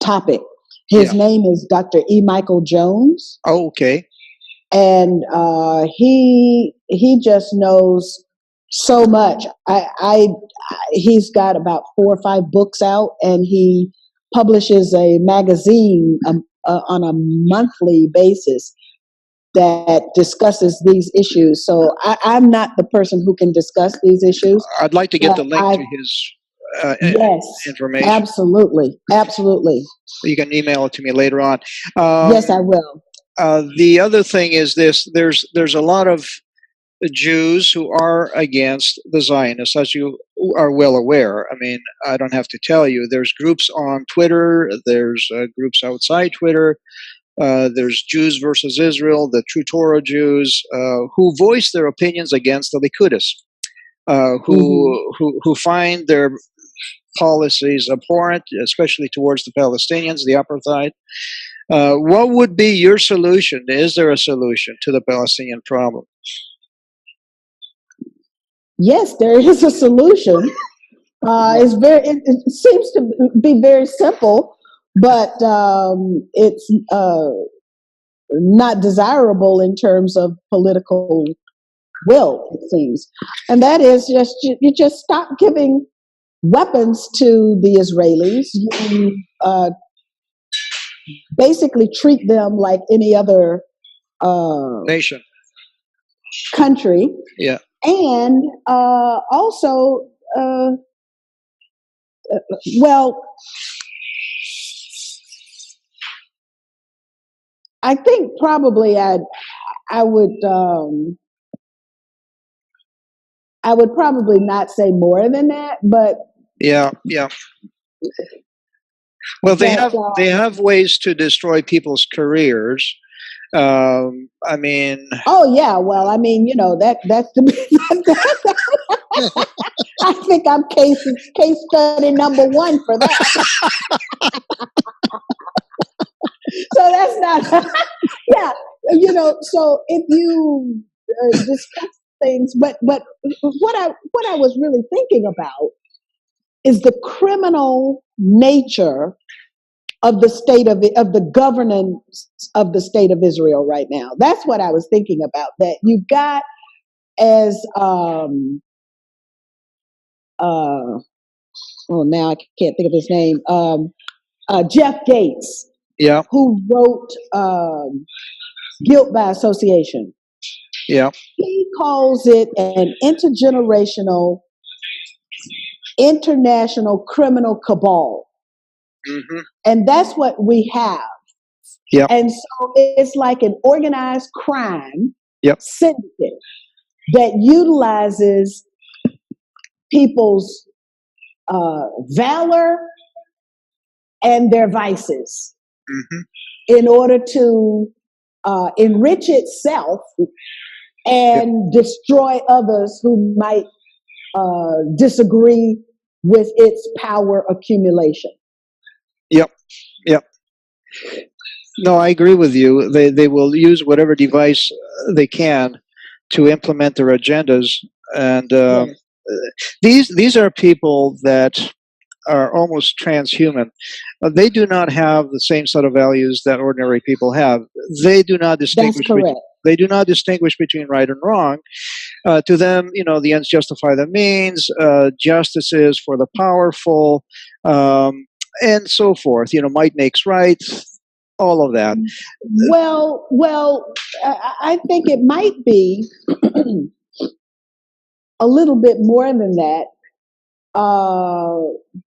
topic. His Yeah. name is Dr. E. Michael Jones, Oh, okay. and he just knows so much. He's got about 4 or 5 books out, and he publishes a magazine on a monthly basis that discusses these issues. So I'm not the person who can discuss these issues, I'd like to get but the link I to his yes, information. absolutely, absolutely. You can email it to me later on. Yes, I will. The other thing is this: there's a lot of Jews who are against the Zionists, as you are well aware. I mean, I don't have to tell you. There's groups on Twitter. There's groups outside Twitter. There's Jews versus Israel, the True Torah Jews, who voice their opinions against the Likudists, Mhm. who find their policies abhorrent, especially towards the Palestinians, the apartheid. What would be your solution? Is there a solution to the Palestinian problem? Yes, there is a solution. It seems to be very simple, but it's not desirable in terms of political will, it seems. And that is just you just stop giving weapons to the Israelis. You basically treat them like any other Nation. country, Yeah. and also, well, I think probably I would I would probably not say more than that, but Yeah. Yeah. Well, that they have ways to destroy people's careers. I mean, oh yeah, well, I mean, that's the I think I'm case study number one for that. So that's not yeah, so if you discuss things, but what I was really thinking about is the criminal nature of the the governance of the state of Israel right now. That's what I was thinking about. That you got as oh, now I can't think of his name, Jeff Gates, yeah, who wrote Guilt by Association. yeah, He calls it an intergenerational, international criminal cabal. hmm, And that's what we have. yeah, And so it's like an organized crime yep, syndicate that utilizes people's valor and their vices hmm, in order to enrich itself yep, and destroy others who might disagree with its power accumulation. yep, yep. No, I agree with you. They will use whatever device they can to implement their agendas, and Yes, these are people that are almost transhuman. They do not have the same set of values that ordinary people have. They do not that's distinguish. correct. They do not distinguish between right and wrong. To them, the ends justify the means. Justice is for the powerful, and so forth. Might makes right. All of that. Well, I think it might be a little bit more than that, uh,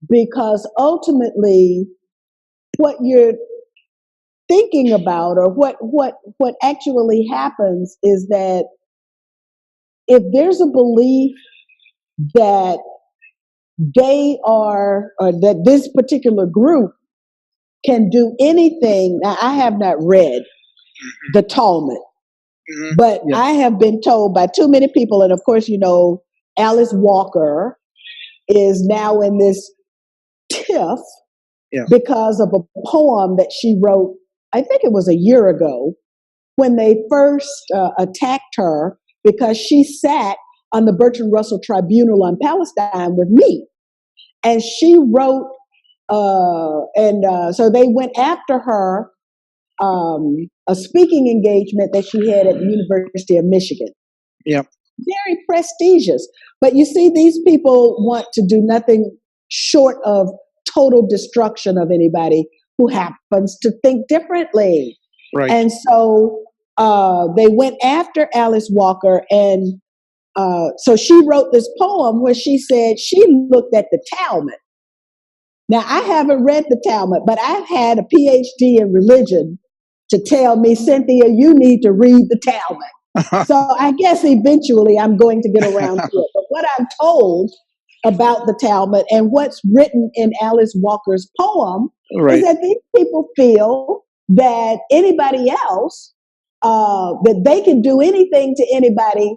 because ultimately, what you're thinking about, or what actually happens, is that if there's a belief that they are, or that this particular group can do anything. Now, I have not read the Talmud, Mhm. but Yeah, I have been told by too many people, and of course, Alice Walker is now in this tiff yeah, because of a poem that she wrote, I think it was a year ago, when they first attacked her because she sat on the Bertrand Russell Tribunal on Palestine with me. And she wrote, and so they went after her, a speaking engagement that she had at the University of Michigan. yeah, Very prestigious. But you see, these people want to do nothing short of total destruction of anybody who happens to think differently. right. And so they went after Alice Walker, and so she wrote this poem where she said she looked at the Talmud. Now, I haven't read the Talmud, but I've had a PhD in religion to tell me, Cynthia, you need to read the Talmud. So I guess eventually I'm going to get around to it. But what I'm told about the Talmud and what's written in Alice Walker's poem is Right, that these people feel that anybody else, that they can do anything to anybody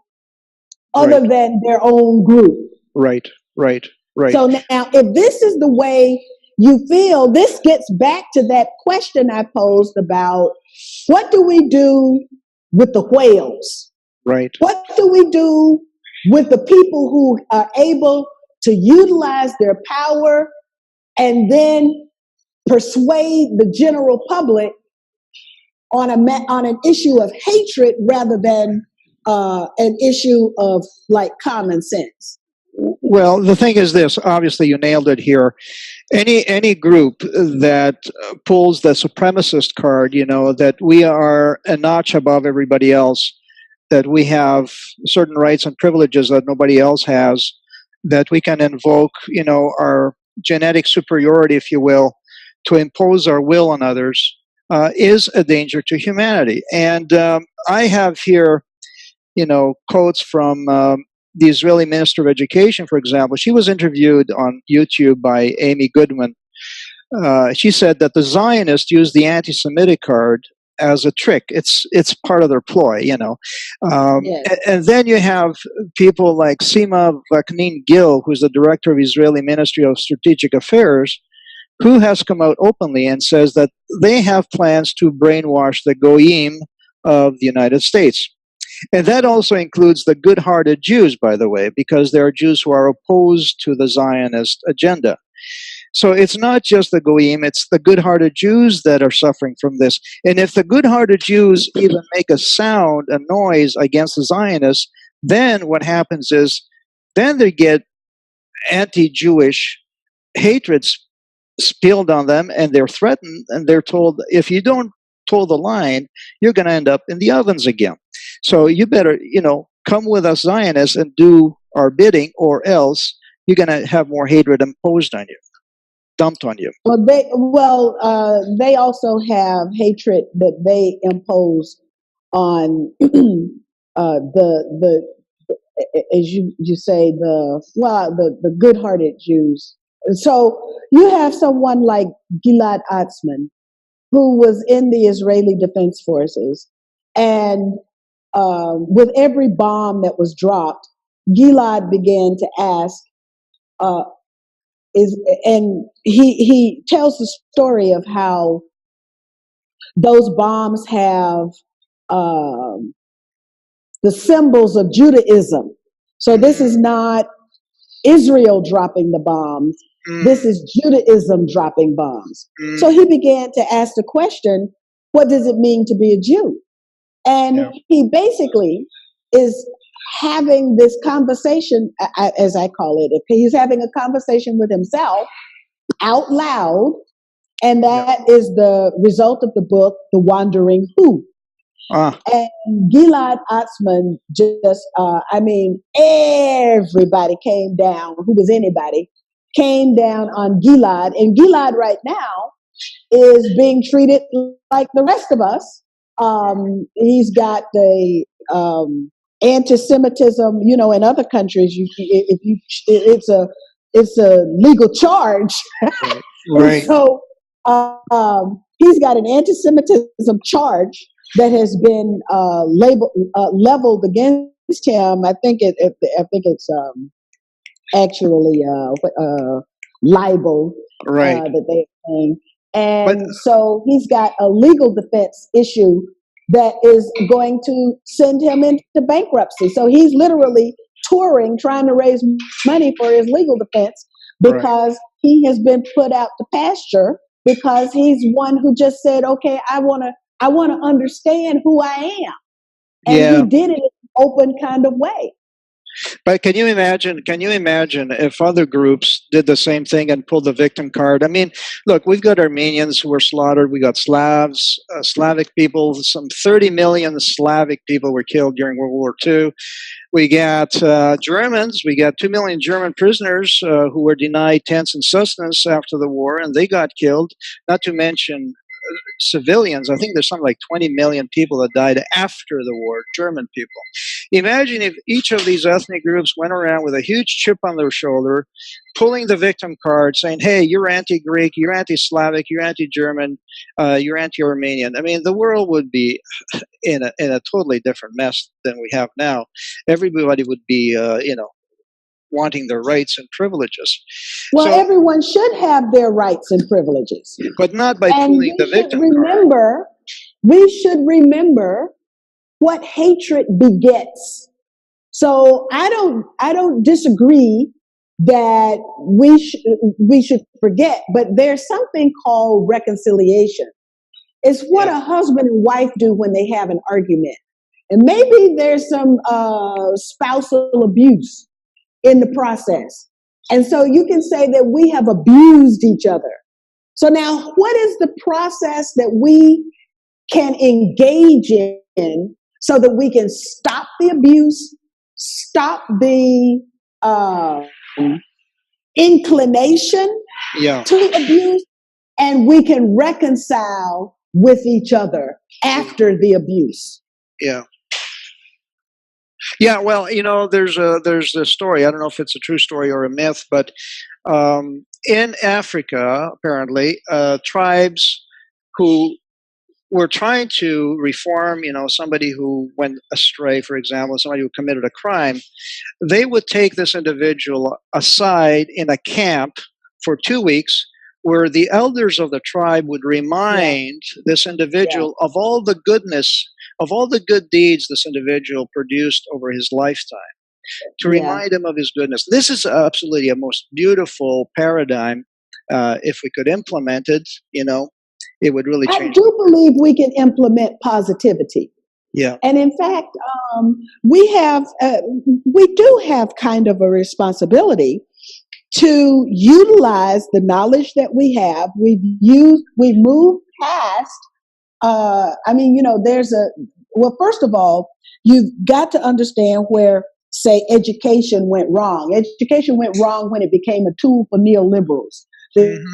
right, other than their own group. right, right, right, So now, if this is the way you feel, this gets back to that question I posed about what do we do with the whales? right. What do we do with the people who are able to utilize their power and then persuade the general public on an issue of hatred rather than an issue of like common sense? Well, the thing is this. Obviously, you nailed it here. Any group that pulls the supremacist card, that we are a notch above everybody else, that we have certain rights and privileges that nobody else has, that we can invoke, our genetic superiority, if you will, to impose our will on others, is a danger to humanity. And I have here, quotes from the Israeli Minister of Education, for example. She was interviewed on YouTube by Amy Goodman. She said that the Zionists use the anti-Semitic card as a trick. It's part of their ploy. Yes. And then you have people like Sima Vaknin Gil, who's the director of Israeli Ministry of Strategic Affairs, who has come out openly and says that they have plans to brainwash the Goyim of the United States. And that also includes the good-hearted Jews, by the way, because there are Jews who are opposed to the Zionist agenda. So it's not just the Goyim, it's the good-hearted Jews that are suffering from this. And if the good-hearted Jews even make a sound, a noise against the Zionists, then what happens is, then they get anti-Jewish hatred spilled on them, and they're threatened, and they're told, if you don't toe the line, you're going to end up in the ovens again. So you better, come with us Zionists and do our bidding, or else you're going to have more hatred imposed on you, dumped on you. They also have hatred that they impose on the as you say the good-hearted Jews. So you have someone like Gilad Atzmon, who was in the Israeli Defense Forces, and with every bomb that was dropped, Gilad began to ask, uh, and he tells the story of how those bombs have um, the symbols of Judaism. So this is not Israel dropping the bombs. This is Judaism dropping bombs. So he began to ask the question, what does it mean to be a Jew? And he basically is having this conversation, as I call it. He's having a conversation with himself out loud, and that is the result of the book, The Wandering Who. And Gilad Atzmon everybody came down, who was anybody, came down on Gilad. And Gilad right now is being treated like the rest of us. He's got the anti-Semitism, in other countries, it's a legal charge. Right. So he's got an anti-Semitism charge that has been leveled against him. I think it's actually libel that they're saying. And so he's got a legal defense issue that is going to send him into bankruptcy. So he's literally touring, trying to raise money for his legal defense because he has been put out to pasture, because he's one who just said, okay, I want to understand who I am. And he did it in an open kind of way. But can you imagine if other groups did the same thing and pulled the victim card? I mean, look, we've got Armenians who were slaughtered. We got Slavs, Slavic people. Some 30 million Slavic people were killed during World War II. We got Germans. We got 2 million German prisoners who were denied tents and sustenance after the war, and they got killed. Not to mention civilians. I think there's something like 20 million people that died after the war, German people. Imagine if each of these ethnic groups went around with a huge chip on their shoulder, pulling the victim card, saying, hey, you're anti-Greek, you're anti-Slavic, you're anti-German, you're anti-Armenian. I mean, the world would be in a totally different mess than we have now. Everybody would be, wanting their rights and privileges. Well, So, everyone should have their rights and privileges. but not by And pulling the victim card. we should remember what hatred begets. So I don't disagree that we should forget, but there's something called reconciliation. It's what Yeah. a husband and wife do when they have an argument. And maybe there's some spousal abuse in the process. And so you can say that we have abused each other. So now, what is the process that we can engage in so that we can stop the abuse, stop the inclination Yeah. to abuse, and we can reconcile with each other after the abuse? Yeah. Yeah, well, there's a story. I don't know if it's a true story or a myth, but in Africa, apparently, tribes who were trying to reform, somebody who went astray, for example, somebody who committed a crime, they would take this individual aside in a camp for 2 weeks where the elders of the tribe would remind this individual of all the goodness, of all the good deeds this individual produced over his lifetime, to remind him of his goodness. This is absolutely a most beautiful paradigm. If we could implement it, it would really I change. do believe we can implement positivity. Yeah. And in fact, we do have kind of a responsibility to utilize the knowledge that we have. We've moved past. Well, first of all, you've got to understand where, say, education went wrong. Education went wrong when it became a tool for neoliberals.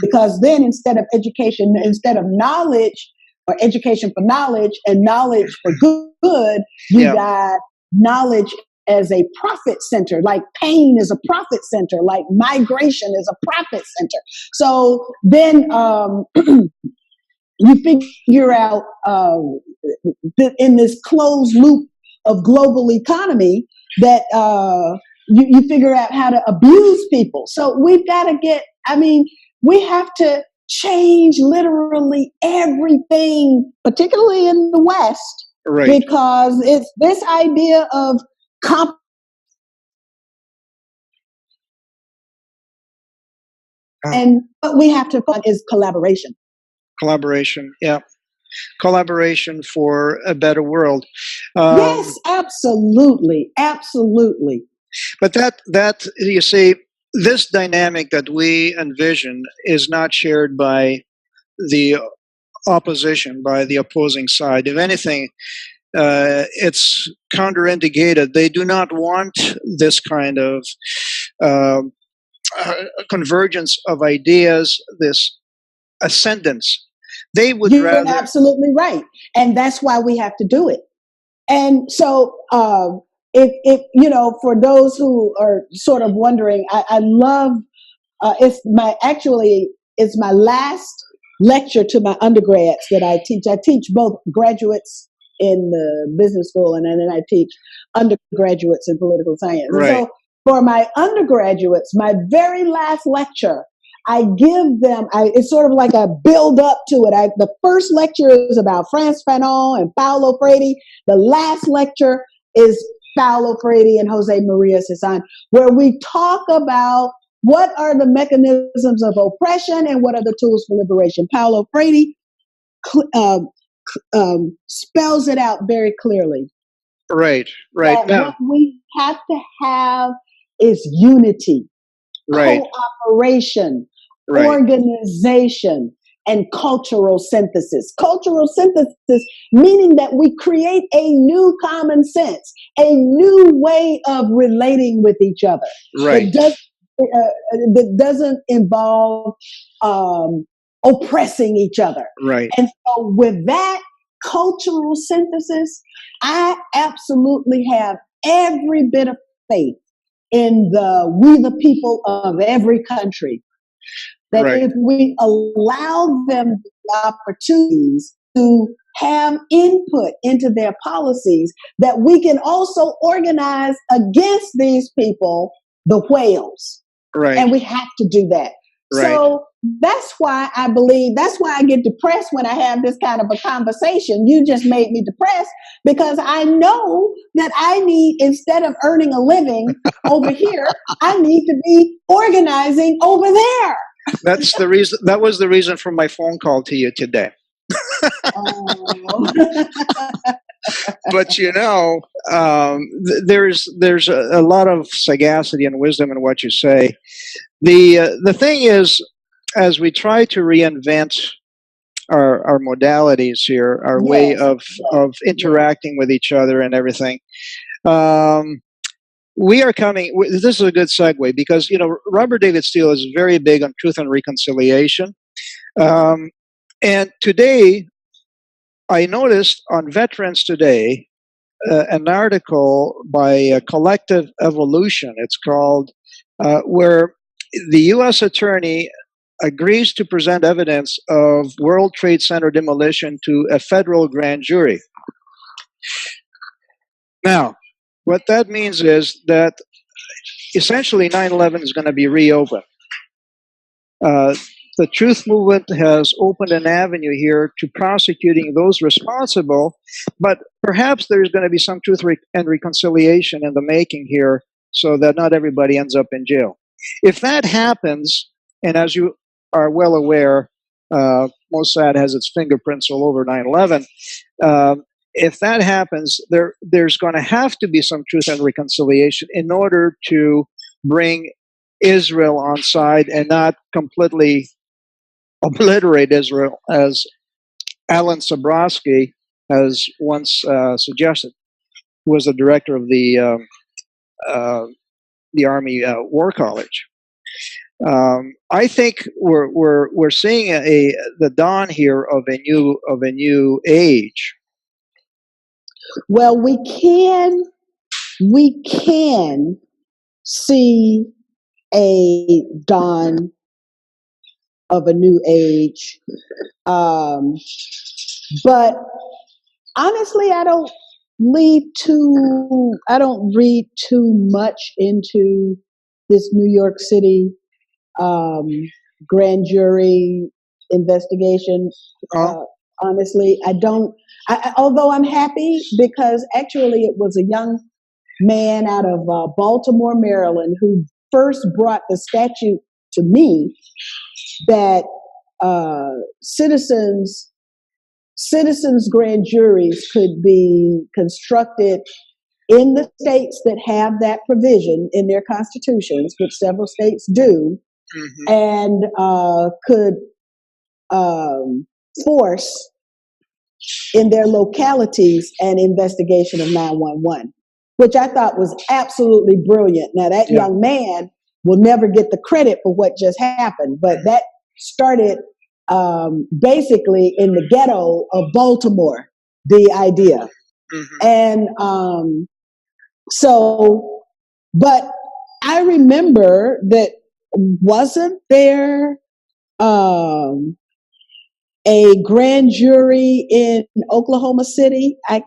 Because then instead of knowledge or education for knowledge and knowledge for good, you got knowledge as a profit center, like pain is a profit center, like migration is a profit center. So then you figure out in this closed loop of global economy that you figure out how to abuse people. So we've got to we have to change literally everything, particularly in the West, right? Because it's this idea of and what we have to find is collaboration. Collaboration, yeah. Collaboration for a better world. Yes, absolutely. Absolutely. But that you see, this dynamic that we envision is not shared by the opposition, by the opposing side. If anything, it's counterindicated. They do not want this kind of convergence of ideas, this ascendance. They would You're rather. absolutely right. And that's why we have to do it. And so, if for those who are sort of wondering, I love, it's my last lecture to my undergrads that I teach. I teach both graduates in the business school and then I teach undergraduates in political science. Right. So for my undergraduates, my very last lecture, I give them, it's sort of like a build up to it. The first lecture is about Frantz Fanon and Paulo Freire. The last lecture is Paulo Freire and Jose Maria Cezanne, where we talk about what are the mechanisms of oppression and what are the tools for liberation. Paulo Freire spells it out very clearly. Right. What we have to have is unity, cooperation, organization, and cultural synthesis. Cultural synthesis meaning that we create a new common sense, a new way of relating with each other. Right. That doesn't involve oppressing each other. Right. And so with that cultural synthesis, I absolutely have every bit of faith in we the people of every country, that Right. if we allow them the opportunities to have input into their policies, that we can also organize against these people, the whales. Right. And we have to do that. Right. So that's why I get depressed when I have this kind of a conversation. You just made me depressed because I know that I need, instead of earning a living over here, I need to be organizing over there. That's the reason. That was the reason for my phone call to you today. Oh. But there's a lot of sagacity and wisdom in what you say. The thing is, as we try to reinvent our modalities here, our way of interacting with each other and everything, we are coming. This is a good segue because Robert David Steele is very big on truth and reconciliation, and today I noticed on Veterans Today an article by Collective Evolution. It's called where the U.S. Attorney agrees to present evidence of World Trade Center demolition to a federal grand jury. Now, what that means is that essentially 9/11 is going to be reopened. The Truth Movement has opened an avenue here to prosecuting those responsible, but perhaps there's going to be some truth and reconciliation in the making here so that not everybody ends up in jail. If that happens, and as you are well aware, Mossad has its fingerprints all over 9/11. If that happens, there's going to have to be some truth and reconciliation in order to bring Israel on side and not completely obliterate Israel, as Alan Sabrowski has once suggested, who was the director of the Army War College. I think we're seeing the dawn here of a new age. Well, we can see a dawn of a new age, but honestly, I don't read too much into this New York City grand jury investigation. Honestly, I don't. Although I'm happy because actually it was a young man out of Baltimore, Maryland, who first brought the statute to me that citizens grand juries could be constructed in the states that have that provision in their constitutions, which several states do, and could force in their localities an investigation of 911, which I thought was absolutely brilliant. Now, that young man will never get the credit for what just happened, but that started basically in the ghetto of Baltimore, the idea. And but I remember that wasn't there a grand jury in Oklahoma City? I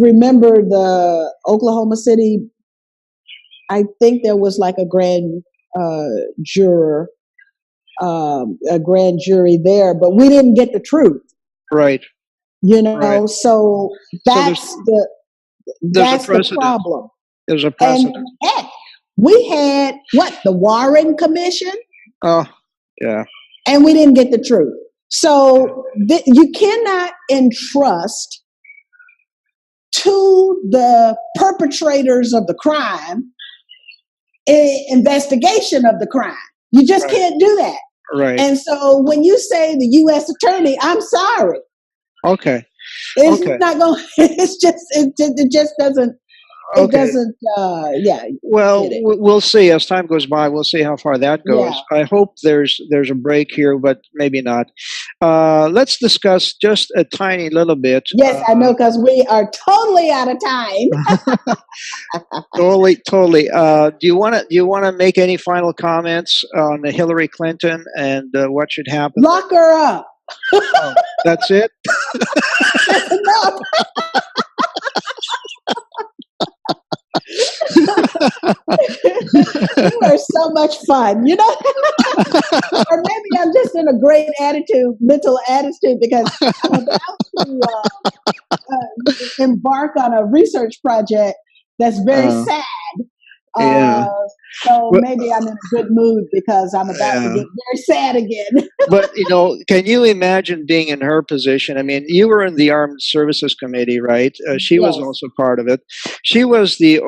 remember the Oklahoma City. I think there was like a grand jury there, but we didn't get the truth. Right. So that's the problem. There's a precedent. And heck, we had the Warren Commission. Oh, yeah. And we didn't get the truth. So you cannot entrust to the perpetrators of the crime an investigation of the crime. You just can't do that. Right. And so when you say the U.S. attorney, I'm sorry. Okay. It's not going. It just doesn't. it Okay. doesn't. Yeah, Well, get it. we'll see as time goes by. We'll see how far that Yeah. goes. I hope there's a break here, but maybe not. Let's discuss just a tiny little bit. Yes, I know because we are totally out of time. Totally. Do you want to make any final comments on Hillary Clinton and what should happen? Lock her up. Oh, that's it. That's enough. You are so much fun, you know. Or maybe I'm just in a great mental attitude, because I'm about to embark on a research project that's very uh, sad. yeah. Uh, so But, maybe I'm in a good mood because I'm about to yeah. get very sad again. But can you imagine being in her position? I mean, you were in the Armed Services Committee, right? She was Yes. also part of it. She was the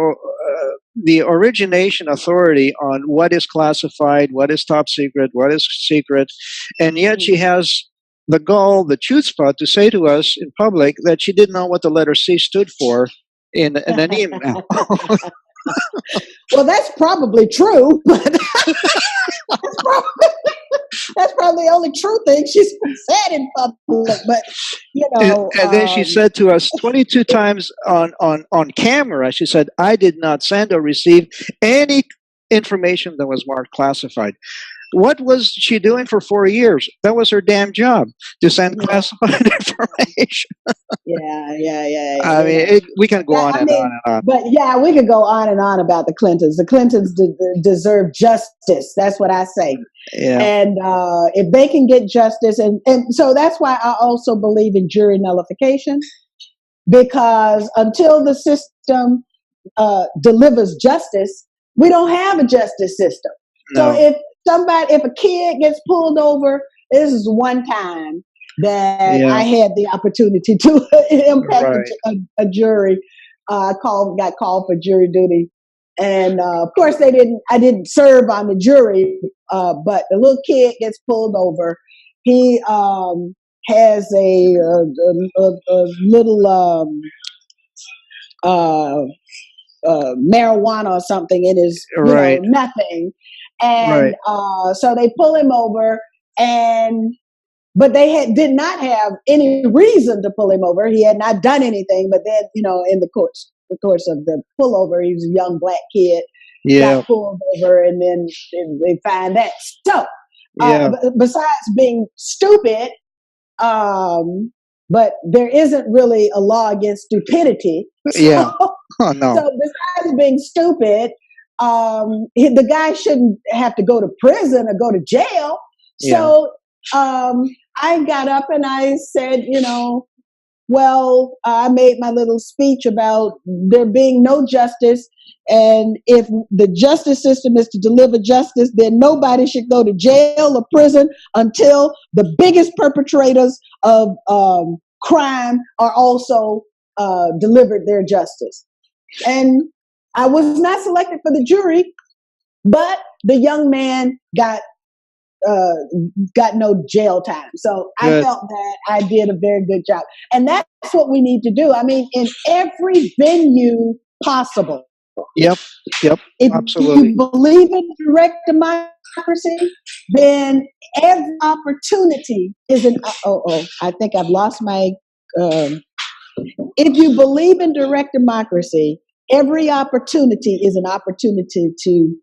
origination authority on what is classified, what is top secret, what is secret, and yet she has the gall, the chutzpah, to say to us in public that she didn't know what the letter C stood for in an email. Well, that's probably true, but that's probably the only true thing she's said in public. But And then she said to us 22 times on camera, she said, I did not send or receive any information that was marked classified. What was she doing for 4 years? That was her damn job, to send classified information. Yeah. I mean, we can go on and on and on. But yeah, we could go on and on about the Clintons. The Clintons deserve justice. That's what I say. Yeah. And if they can get justice, and so that's why I also believe in jury nullification, because until the system delivers justice, we don't have a justice system. No. So if a kid gets pulled over, this is one time that I had the opportunity to impact a jury. Got called for jury duty, and of course I didn't serve on the jury, but the little kid gets pulled over. He has a little marijuana or something in his, nothing. And so they pull him over, but they did not have any reason to pull him over. He had not done anything. But then, in the course of the pullover, he was a young black kid, got pulled over, and then they find that. So, besides being stupid, but there isn't really a law against stupidity. So, Oh, no. So besides being stupid, the guy shouldn't have to go to prison or go to jail. So I got up and I said, I made my little speech about there being no justice. And if the justice system is to deliver justice, then nobody should go to jail or prison until the biggest perpetrators of crime are also delivered their justice. And I was not selected for the jury, but the young man got no jail time. So I felt that I did a very good job. And that's what we need to do. I mean, in every venue possible. Yep, absolutely. If you believe in direct democracy, then every opportunity is I think I've lost my... if you believe in direct democracy, every opportunity is an opportunity to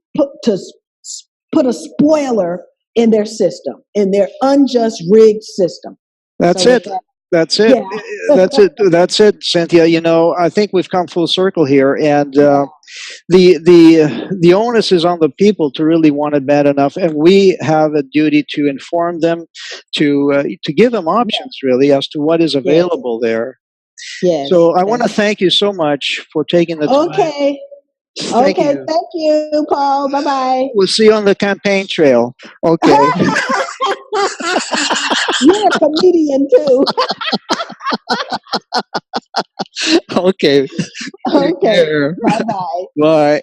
put a spoiler in their system, in their unjust rigged system. That's it. That's it. Yeah. That's it, Cynthia. I think we've come full circle here, and the onus is on the people to really want it bad enough, and we have a duty to inform them, to give them options, really, as to what is available there. Yes. So I want to thank you so much for taking the time. Okay. Thank you, Paul. Bye-bye. We'll see you on the campaign trail. Okay. You're a comedian too. Okay. Okay. Bye-bye. Bye.